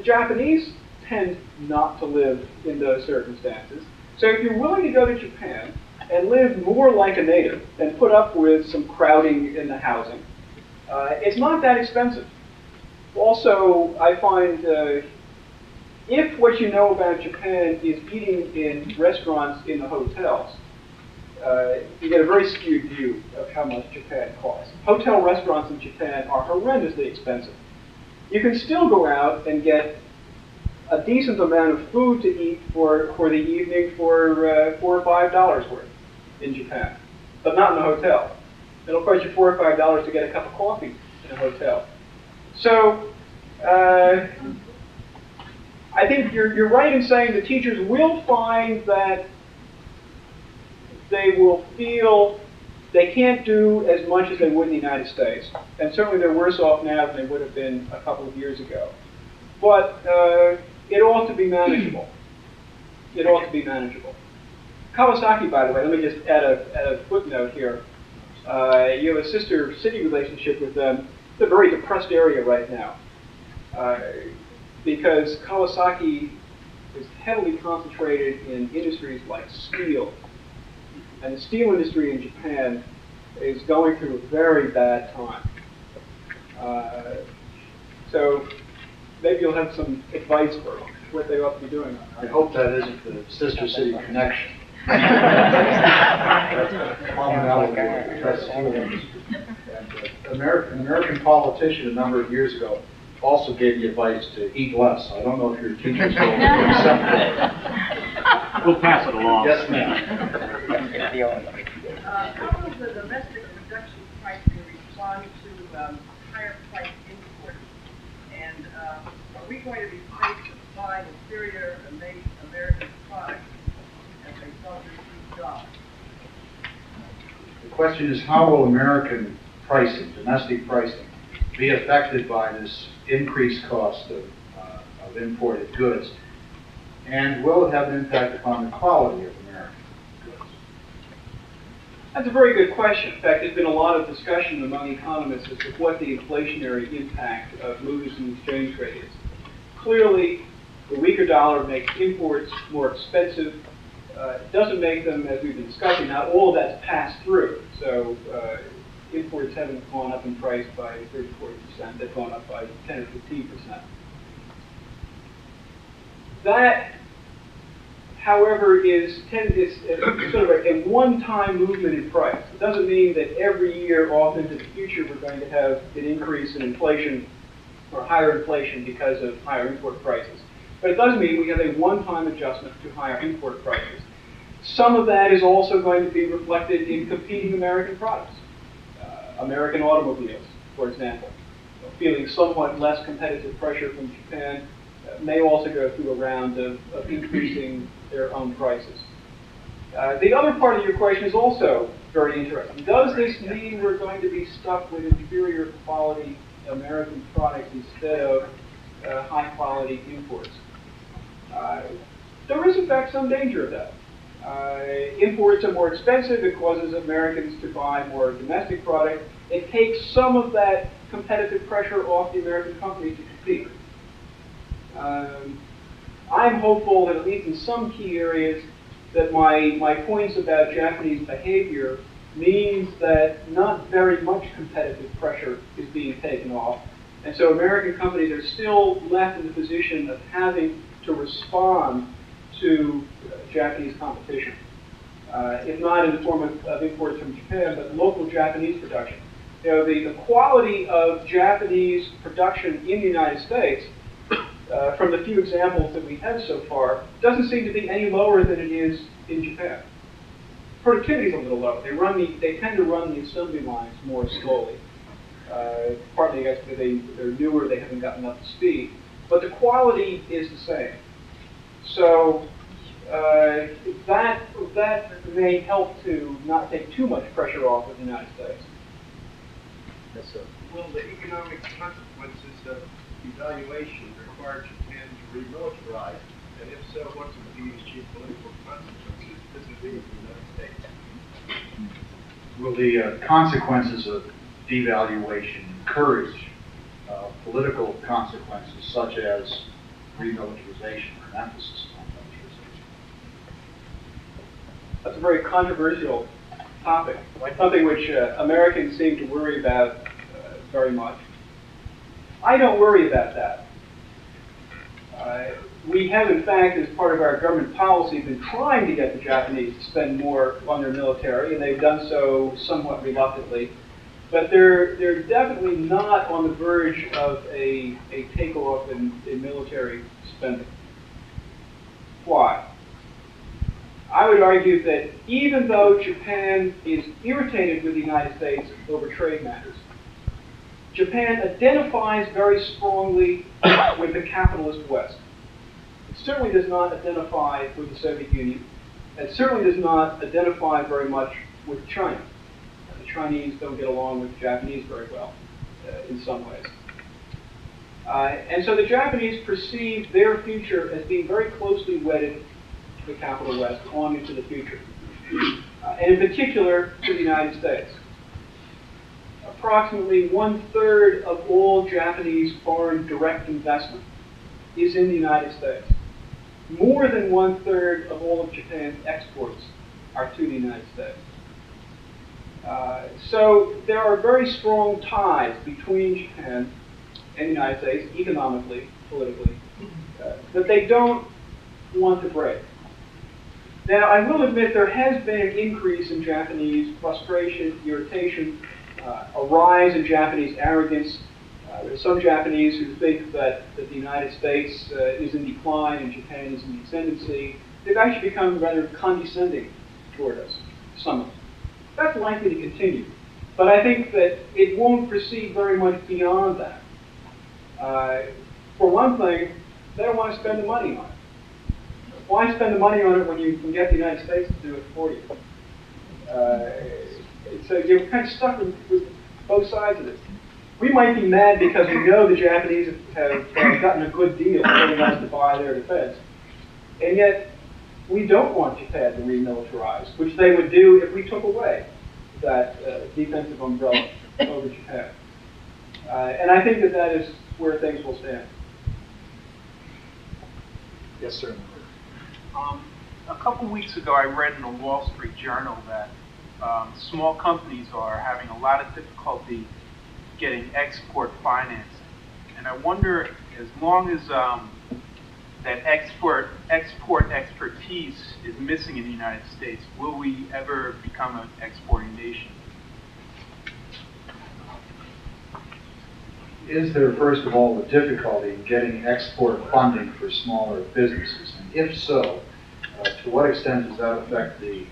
Japanese tend not to live in those circumstances. So if you're willing to go to Japan and live more like a native and put up with some crowding in the housing, it's not that expensive. Also, I find if what you know about Japan is eating in restaurants in the hotels, you get a very skewed view of how much Japan costs. Hotel restaurants in Japan are horrendously expensive. You can still go out and get a decent amount of food to eat for the evening for $4 or $5 worth in Japan, but not in a hotel. It'll cost you $4 or $5 to get a cup of coffee in a hotel. So I think you're right in saying the teachers will find that they will feel they can't do as much as they would in the United States. And certainly they're worse off now than they would have been a couple of years ago. But it ought to be manageable. It ought to be manageable. Kawasaki, by the way, let me just add a footnote here. You have a sister city relationship with them. It's a very depressed area right now. Because Kawasaki is heavily concentrated in industries like steel. And the steel industry in Japan is going through a very bad time. So maybe you'll have some advice for what they ought to be doing. I hope that isn't the Sister City connection. An American politician a number of years ago also gave you advice to eat less. I don't know if your teachers will accept that. We'll pass it along. Yes, ma'am. How will the domestic production pricing respond to higher price imports? And are we going to be faced with buying inferior and made American products as a result of these jobs? The question is, how will American pricing, domestic pricing, be affected by this increased cost of imported goods? And will it have an impact upon the quality of American goods? That's a very good question. In fact, there's been a lot of discussion among economists as to what the inflationary impact of moves in the exchange rate is. Clearly, the weaker dollar makes imports more expensive. It doesn't make them, as we've been discussing, not all of that's passed through. So imports haven't gone up in price by 30, 40%. They've gone up by 10 or 15%. That, however, is sort of a one-time movement in price. It doesn't mean that every year off into the future we're going to have an increase in inflation or higher inflation because of higher import prices. But it does mean we have a one-time adjustment to higher import prices. Some of that is also going to be reflected in competing American products. American automobiles, for example, feeling somewhat less competitive pressure from Japan, may also go through a round of increasing their own prices. The other part of your question is also very interesting. Does this mean we're going to be stuck with inferior quality American products instead of high quality imports? There is in fact some danger of that. Imports are more expensive. It causes Americans to buy more domestic product. It takes some of that competitive pressure off the American companies to compete. I'm hopeful that at least in some key areas that my points about Japanese behavior means that not very much competitive pressure is being taken off. And so American companies are still left in the position of having to respond to Japanese competition. If not in the form of imports from Japan, but local Japanese production. You know, the quality of Japanese production in the United States, from the few examples that we have so far, doesn't seem to be any lower than it is in Japan. Productivity is a little lower. They tend to run the assembly lines more slowly. Partly, I guess, because they're newer, they haven't gotten up to speed. but the quality is the same. So that may help to not take too much pressure off of the United States. Yes, sir. Will the economic consequences of devaluation require Japan to remilitarize? And if so, what would be the geopolitical consequences vis-a-vis the United States? Will the consequences of devaluation encourage political consequences such as remilitarization or an emphasis on militarization? That's a very controversial topic, something which Americans seem to worry about very much. I don't worry about that. We have, in fact, as part of our government policy, been trying to get the Japanese to spend more on their military, and they've done so somewhat reluctantly. But they're definitely not on the verge of a takeoff in military spending. Why? I would argue that even though Japan is irritated with the United States over trade matters, Japan identifies very strongly with the capitalist West. It certainly does not identify with the Soviet Union. It certainly does not identify very much with China. The Chinese don't get along with the Japanese very well in some ways. And so the Japanese perceive their future as being very closely wedded to the capital West on into the future, and in particular to the United States. Approximately 1/3 of all Japanese foreign direct investment is in the United States. More than 1/3 of all of Japan's exports are to the United States. So there are very strong ties between Japan and the United States, economically, politically, that they don't want to break. Now, I will admit there has been an increase in Japanese frustration, irritation, a rise in Japanese arrogance. There are some Japanese who think that the United States is in decline and Japan is in the ascendancy. They've actually become rather condescending toward us, some of them. That's likely to continue. But I think that it won't proceed very much beyond that. For one thing, they don't want to spend the money on it. Why spend the money on it when you can get the United States to do it for you? So you're kind of stuck with both sides of it. We might be mad because we know the Japanese have gotten a good deal getting us to buy their defense. And yet, we don't want Japan to remilitarize, which they would do if we took away that defensive umbrella over Japan. And I think that is where things will stand. Yes, sir. A couple weeks ago, I read in the Wall Street Journal that small companies are having a lot of difficulty getting export financing. And I wonder, as long as that export expertise is missing in the United States, will we ever become an exporting nation? Is there, first of all, a difficulty in getting export funding for smaller businesses? And if so, to what extent does that affect the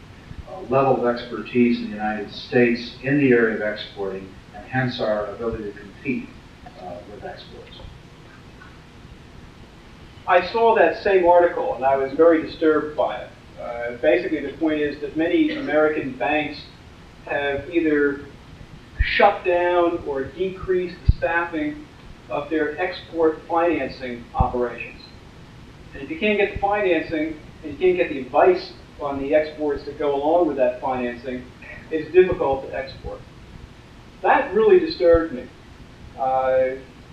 level of expertise in the United States in the area of exporting, and hence our ability to compete with exports? I saw that same article, and I was very disturbed by it. Basically, the point is that many American banks have either shut down or decreased the staffing of their export financing operations. And if you can't get the financing, and you can't get the advice on the exports that go along with that financing, it's difficult to export. That really disturbed me.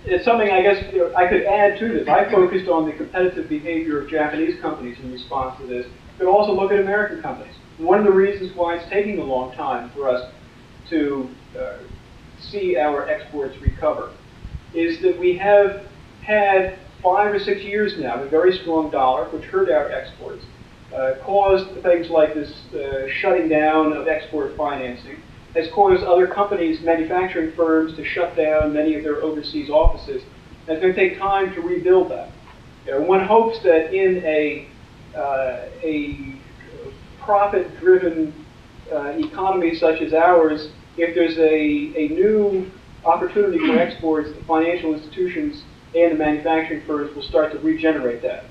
It's something I guess I could add to this. I focused on the competitive behavior of Japanese companies in response to this, but also look at American companies. One of the reasons why it's taking a long time for us to see our exports recover is that we have had 5 or 6 years now of a very strong dollar, which hurt our exports, caused things like this shutting down of export financing, has caused other companies, manufacturing firms, to shut down many of their overseas offices. And it's going to take time to rebuild that. One hopes that in a profit-driven economy such as ours, if there's a new opportunity for exports, the financial institutions and the manufacturing firms will start to regenerate that.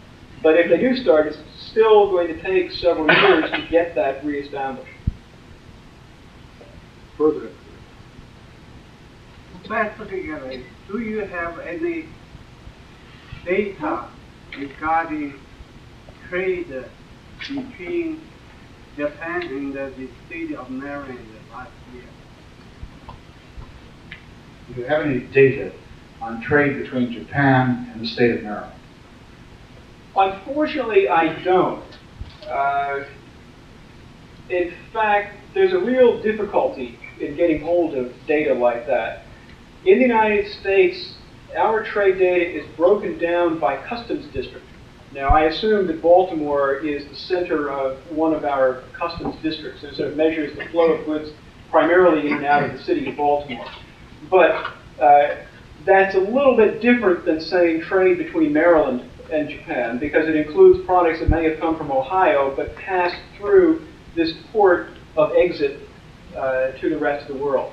But if they do start, it's still going to take several years to get that reestablished. Further. Specifically, do you have any data regarding trade between Japan and the state of Maryland last year? Do you have any data on trade between Japan and the state of Maryland? Unfortunately, I don't. In fact, there's a real difficulty in getting hold of data like that. In the United States, our trade data is broken down by customs district. Now, I assume that Baltimore is the center of one of our customs districts, and sort of measures the flow of goods primarily in and out of the city of Baltimore. But that's a little bit different than saying trade between Maryland and Japan, because it includes products that may have come from Ohio but passed through this port of exit to the rest of the world.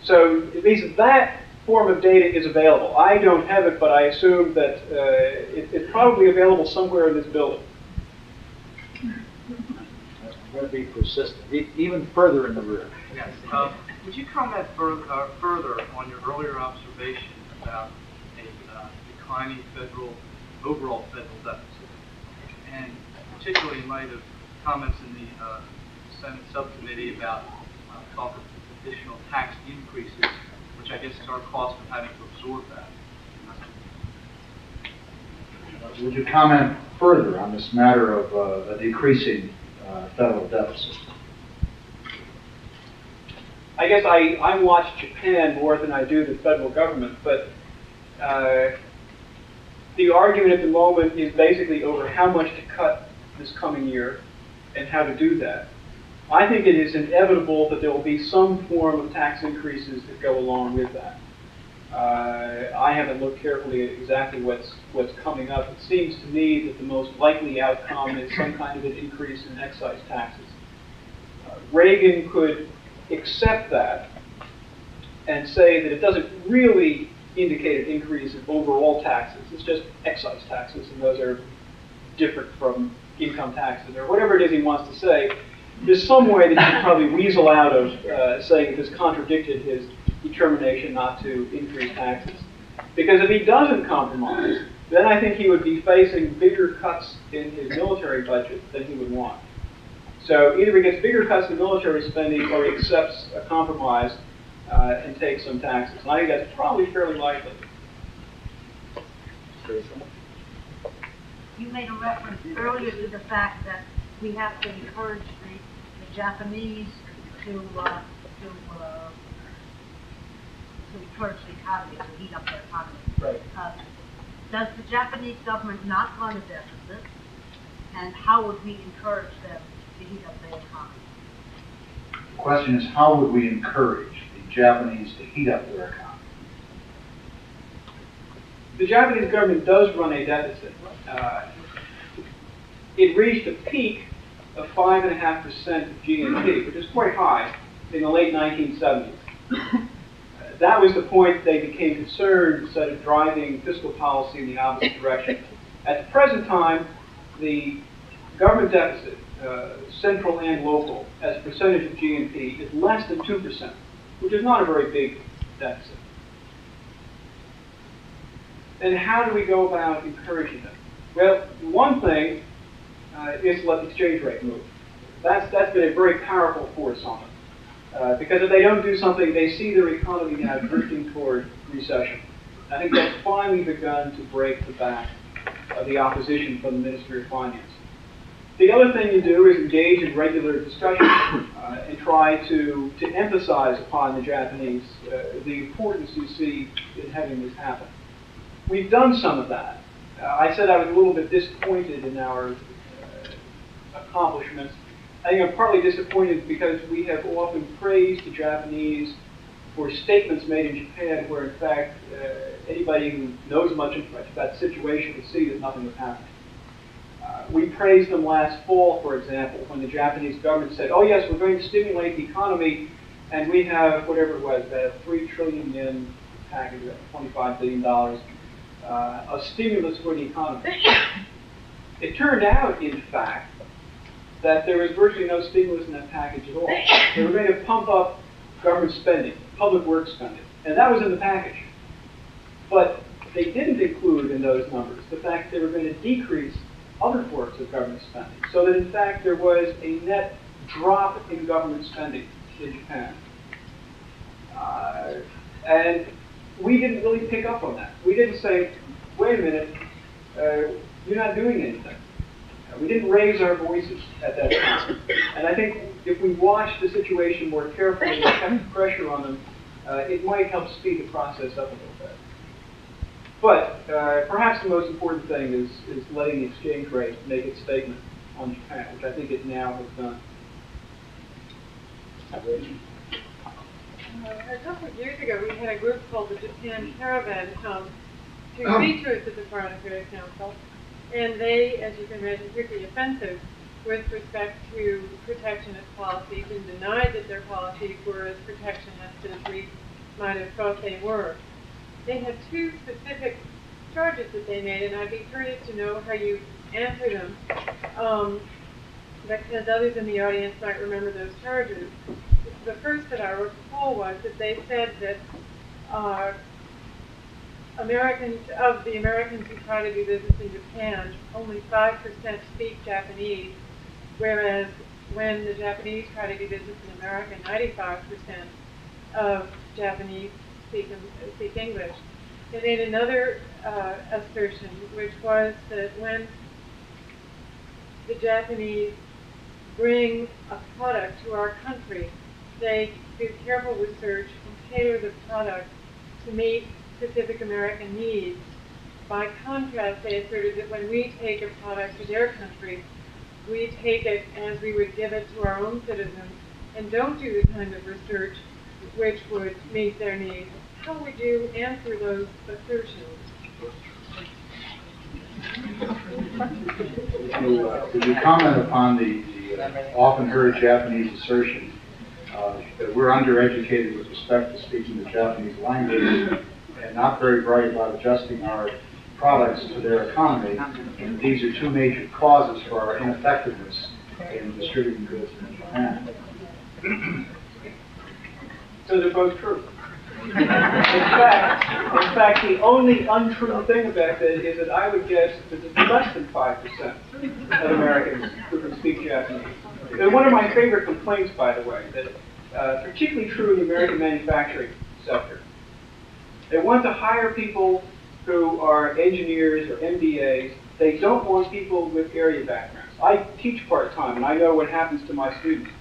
So at least that form of data is available. I don't have it, but I assume that it's probably available somewhere in this building. I'm going to be persistent, even further in the rear. Yes. Would you comment further on your earlier observation about a declining overall federal deficit, and particularly in light of comments in the Senate subcommittee about talk of additional tax increases, which I guess is our cost of having to absorb that? Would you comment further on this matter of a decreasing federal deficit? I guess I watch Japan more than I do the federal government, but the argument at the moment is basically over how much to cut this coming year and how to do that. I think it is inevitable that there will be some form of tax increases that go along with that. I haven't looked carefully at exactly what's coming up. It seems to me that the most likely outcome is some kind of an increase in excise taxes. Reagan could accept that and say that it doesn't really indicate an increase in overall taxes. It's just excise taxes, and those are different from income taxes, or whatever it is he wants to say. There's some way that he can probably weasel out of saying this contradicted his determination not to increase taxes. Because if he doesn't compromise, then I think he would be facing bigger cuts in his military budget than he would want. So either he gets bigger cuts in military spending, or he accepts a compromise and takes some taxes. And I think that's probably fairly likely. You made a reference earlier to the fact that we have to encourage the Japanese to encourage the economy, to heat up their economy. Right. Does the Japanese government not run a deficit, and how would we encourage them to heat up their economy? The question is, how would we encourage the Japanese to heat up their economy? The Japanese government does run a deficit. It reached a peak of 5.5% of GNP, which is quite high, in the late 1970s. That was the point they became concerned instead of driving fiscal policy in the opposite direction. At the present time, the government deficit, central and local, as a percentage of GNP, is less than 2%, which is not a very big deficit. And how do we go about encouraging them? Well, one thing is to let the exchange rate move. That's been a very powerful force on them. Because if they don't do something, they see their economy now drifting toward recession. I think that's finally begun to break the back of the opposition from the Ministry of Finance. The other thing you do is engage in regular discussion and try to emphasize upon the Japanese the importance you see in having this happen. We've done some of that. I said I was a little bit disappointed in our accomplishments. I think I'm partly disappointed because we have often praised the Japanese for statements made in Japan where, in fact, anybody who knows much about the situation would see that nothing was happening. We praised them last fall, for example, when the Japanese government said, oh yes, we're going to stimulate the economy, and we have, whatever it was, 3 trillion yen package, $25 billion. a stimulus for the economy. It turned out, in fact, that there was virtually no stimulus in that package at all. They were going to pump up government spending, public works spending, and that was in the package. But they didn't include in those numbers the fact that they were going to decrease other forms of government spending, so that in fact there was a net drop in government spending in Japan. And we didn't really pick up on that. We didn't say, wait a minute, you're not doing anything. We didn't raise our voices at that time. And I think if we watched the situation more carefully and kept pressure on them, it might help speed the process up a little bit. But perhaps the most important thing is letting the exchange rate make its statement on Japan, which I think it now has done. A couple of years ago, we had a group called the Japan Caravan come to speak to us at the Foreign Affairs Council, and they, as you can imagine, took the offensive with respect to protectionist policies and denied that their policies were as protectionist as we might have thought they were. They had two specific charges that they made, and I'd be curious to know how you answer them, because others in the audience might remember those charges. The first that I recall was that they said that of the Americans who try to do business in Japan, only 5% speak Japanese, whereas when the Japanese try to do business in America, 95% of Japanese speak English. They made another assertion, which was that when the Japanese bring a product to our country, they do careful research and tailor the product to meet specific American needs. By contrast, they asserted that when we take a product to their country, we take it as we would give it to our own citizens and don't do the kind of research which would meet their needs. How would you answer those assertions? Would you comment upon the often heard Japanese assertion that we're undereducated with respect to speaking the Japanese language and not very bright about adjusting our products to their economy, and these are two major causes for our ineffectiveness in distributing goods in Japan? So they're both true. In fact, the only untrue thing about that is that I would guess that it's less than 5% of Americans who can speak Japanese. And one of my favorite complaints, by the way, that particularly true in the American manufacturing sector. They want to hire people who are engineers or MBAs. They don't want people with area backgrounds. I teach part-time, and I know what happens to my students.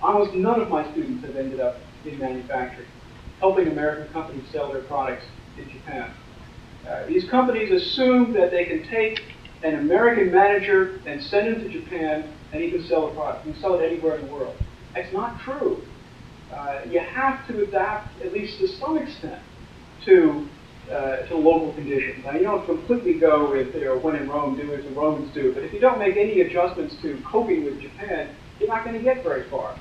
Almost none of my students have ended up in manufacturing, helping American companies sell their products in Japan. These companies assume that they can take an American manager and send him to Japan, and he can sell a product. He can sell it anywhere in the world. That's not true. You have to adapt, at least to some extent, to local conditions. Now, you don't completely go with, when in Rome, do as the Romans do, but if you don't make any adjustments to coping with Japan, you're not going to get very far.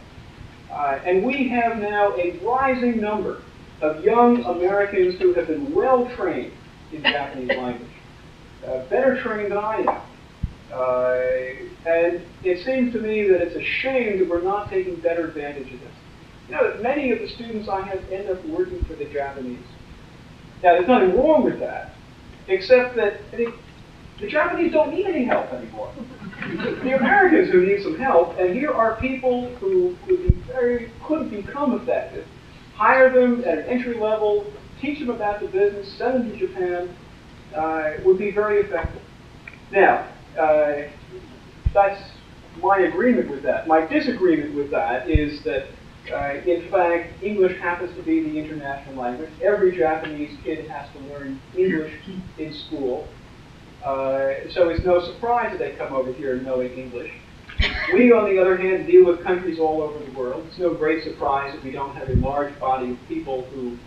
And we have now a rising number of young Americans who have been well trained in Japanese language, better trained than I am. And it seems to me that it's a shame that we're not taking better advantage of this. You know, that many of the students I have end up working for the Japanese. Now, there's nothing wrong with that, except that the Japanese don't need any help anymore. The Americans who need some help, and here are people who could become effective. Hire them at an entry level, teach them about the business, send them to Japan, would be very effective. Now, that's my agreement with that. My disagreement with that is that, in fact, English happens to be the international language. Every Japanese kid has to learn English in school. So it's no surprise that they come over here knowing English. We, on the other hand, deal with countries all over the world. It's no great surprise that we don't have a large body of people who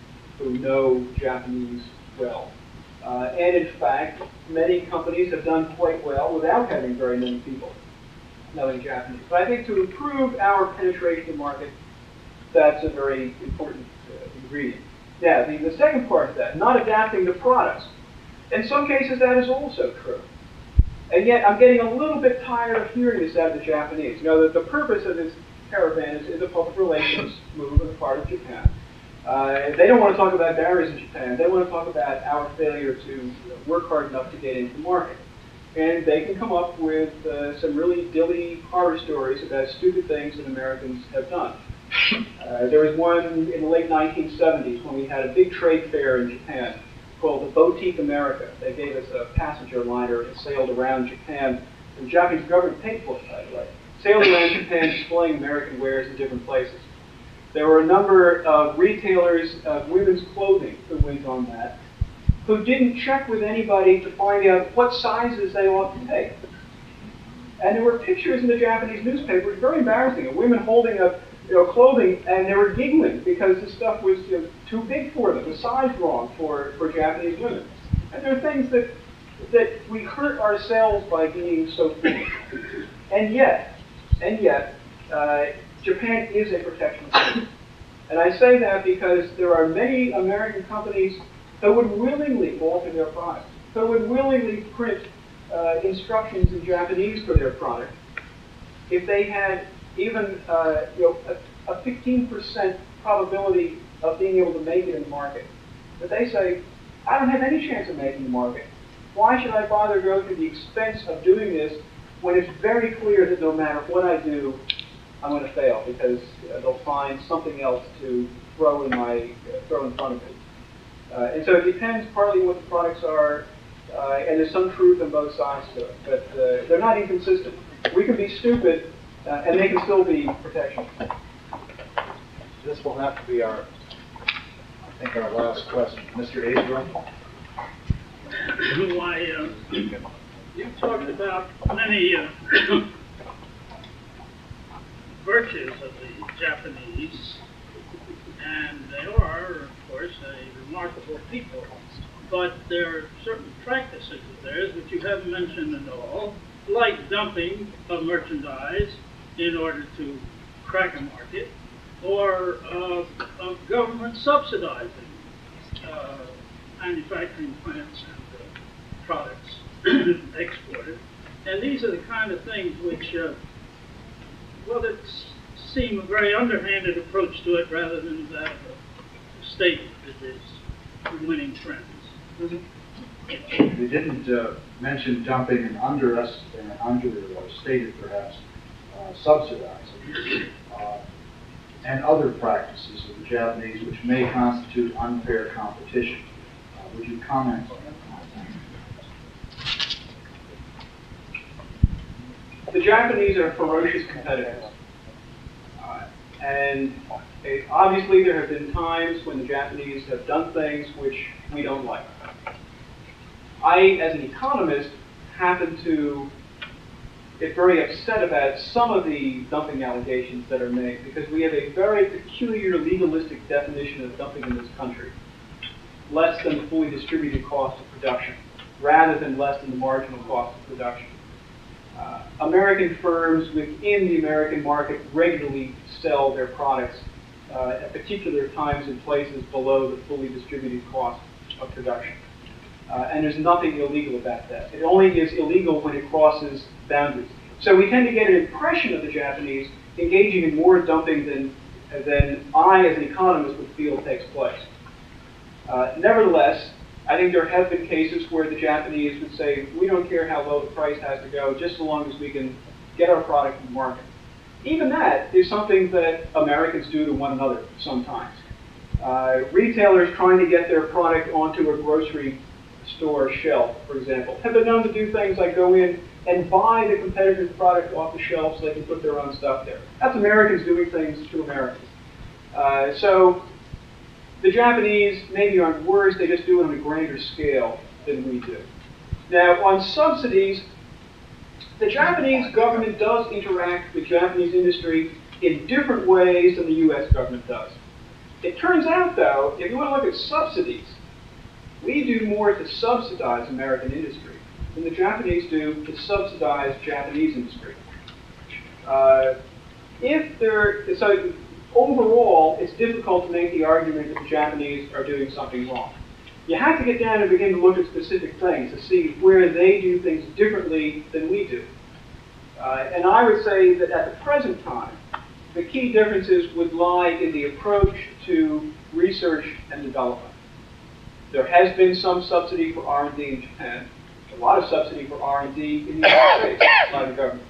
know Japanese well. And in fact, many companies have done quite well without having very many people knowing Japanese. But I think to improve our penetration of the market, that's a very important ingredient. Now, the second part of that, not adapting the products. In some cases, that is also true. And yet, I'm getting a little bit tired of hearing this out of the Japanese. You know, that the purpose of this caravan is a public relations move on the part of Japan. They don't want to talk about barriers in Japan. They want to talk about our failure to work hard enough to get into the market. And they can come up with some really dilly horror stories about stupid things that Americans have done. There was one in the late 1970s when we had a big trade fair in Japan called the Boutique America. They gave us a passenger liner that sailed around Japan. The Japanese government paid for it, by the way. Sailed around Japan displaying American wares in different places. There were a number of retailers of women's clothing who went on that, who didn't check with anybody to find out what sizes they ought to take. And there were pictures in the Japanese newspapers, very embarrassing, of women holding up clothing, and they were giggling because the stuff was too big for them, the size wrong for Japanese women. And there are things that we hurt ourselves by being so foolish. And yet, Japan is a protectionist country. And I say that because there are many American companies who would willingly alter their product, who would willingly print instructions in Japanese for their product if they had even a 15% probability of being able to make it in the market. But they say, I don't have any chance of making the market. Why should I bother going to the expense of doing this when it's very clear that no matter what I do, I'm going to fail because they'll find something else to throw in front of me. And so it depends partly what the products are, and there's some truth on both sides to it. But they're not inconsistent. We can be stupid, and they can still be protection. This will have to be our last question. Mr. Israel? Why, you talked about many virtues of the Japanese, and they are, of course, a remarkable people. But there are certain practices of theirs which you haven't mentioned at all, like dumping of merchandise in order to crack a market, or of government subsidizing manufacturing plants and products exported. And these are the kind of things which, that seem a very underhanded approach to it rather than that of a state that is winning trends. We didn't mention dumping and understated perhaps subsidizing and other practices of the Japanese which may constitute unfair competition. Would you comment on that? The Japanese are ferocious competitors. And obviously there have been times when the Japanese have done things which we don't like. I, as an economist, happen to get very upset about some of the dumping allegations that are made because we have a very peculiar legalistic definition of dumping in this country. Less than the fully distributed cost of production, rather than less than the marginal cost of production. American firms within the American market regularly sell their products at particular times and places below the fully distributed cost of production. And there's nothing illegal about that. It only is illegal when it crosses boundaries. So we tend to get an impression of the Japanese engaging in more dumping than I, as an economist, would feel takes place. Nevertheless, I think there have been cases where the Japanese would say, we don't care how low the price has to go, just so long as we can get our product in the market. Even that is something that Americans do to one another sometimes. Retailers trying to get their product onto a grocery store shelf, for example, have been known to do things like go in and buy the competitor's product off the shelf so they can put their own stuff there. That's Americans doing things to Americans. So the Japanese maybe aren't worse, they just do it on a grander scale than we do. Now, on subsidies, the Japanese government does interact with Japanese industry in different ways than the US government does. It turns out, though, if you want to look at subsidies, we do more to subsidize American industry than the Japanese do to subsidize Japanese industry. So overall, it's difficult to make the argument that the Japanese are doing something wrong. You have to get down and begin to look at specific things to see where they do things differently than we do. And I would say that at the present time, the key differences would lie in the approach to research and development. There has been some subsidy for R&D in Japan, a lot of subsidy for R&D in the United States by the government.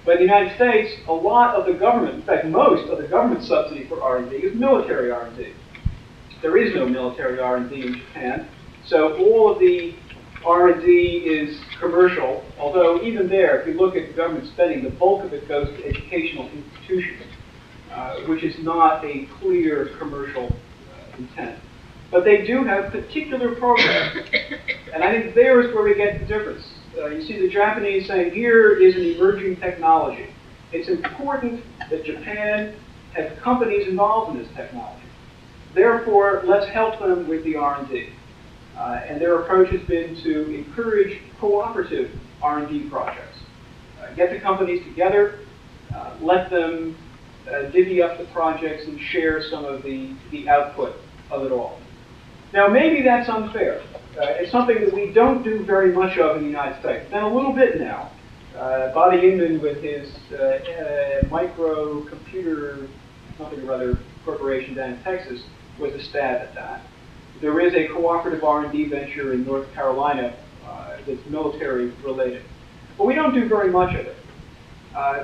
But in the United States, a lot of the government, in fact, most of the government subsidy for R&D is military R&D. There is no military R&D in Japan, so all of the R&D is commercial, although even there, if you look at government spending, the bulk of it goes to educational institutions, which is not a clear commercial intent. But they do have particular programs, and I think there is where we get the difference. You see the Japanese saying, here is an emerging technology. It's important that Japan has companies involved in this technology. Therefore, let's help them with the R&D. And their approach has been to encourage cooperative R&D projects. Get the companies together, let them divvy up the projects and share some of the output of it all. Now, maybe that's unfair. It's something that we don't do very much of in the United States. Then a little bit now. Bobby Inman with his microcomputer something or other corporation down in Texas was a stab at that. There is a cooperative R&D venture in North Carolina that's military related. But we don't do very much of it.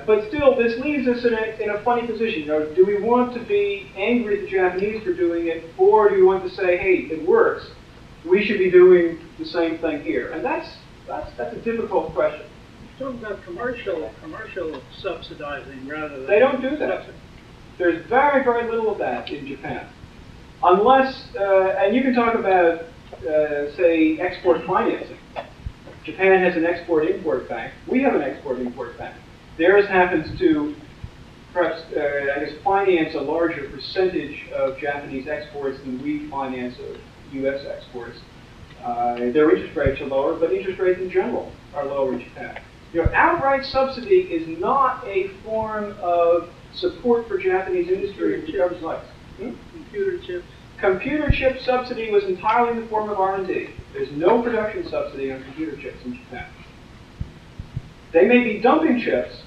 But still, this leaves us in a funny position. You know, do we want to be angry at the Japanese for doing it, or do we want to say, hey, it works, we should be doing the same thing here? And that's a difficult question. You're talking about commercial subsidizing rather than... They don't do that. There's very, very little of that in Japan. Unless, and you can talk about, say, export financing. Japan has an export-import bank. We have an export-import bank. Theirs happens to, perhaps, I guess, finance a larger percentage of Japanese exports than we finance of U.S. exports. Their interest rates are lower, but interest rates in general are lower in Japan. You know, outright subsidy is not a form of support for Japanese industry in terms of life. Computer chips. Computer chip subsidy was entirely in the form of R&D. There's no production subsidy on computer chips in Japan. They may be dumping chips,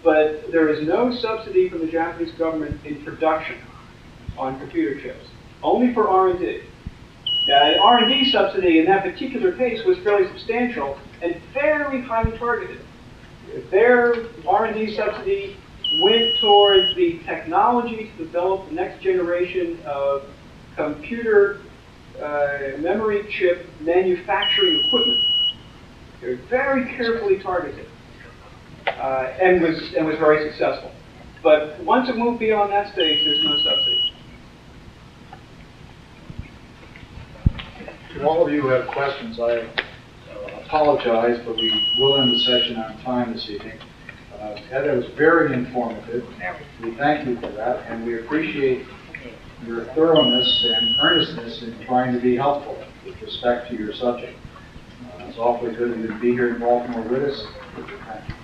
but there is no subsidy from the Japanese government in production on computer chips, only for R&D. An R&D subsidy in that particular case was fairly substantial and very highly targeted. Their R&D subsidy went towards the technology to develop the next generation of computer memory chip manufacturing equipment. They were very carefully targeted and was very successful. But once it moved beyond that stage, there's no subsidy. To all of you who have questions, I apologize, but we will end the session on time this evening. That was very informative. We thank you for that, and we appreciate your thoroughness and earnestness in trying to be helpful with respect to your subject. It's awfully good of you to be here in Baltimore with us. Thank you.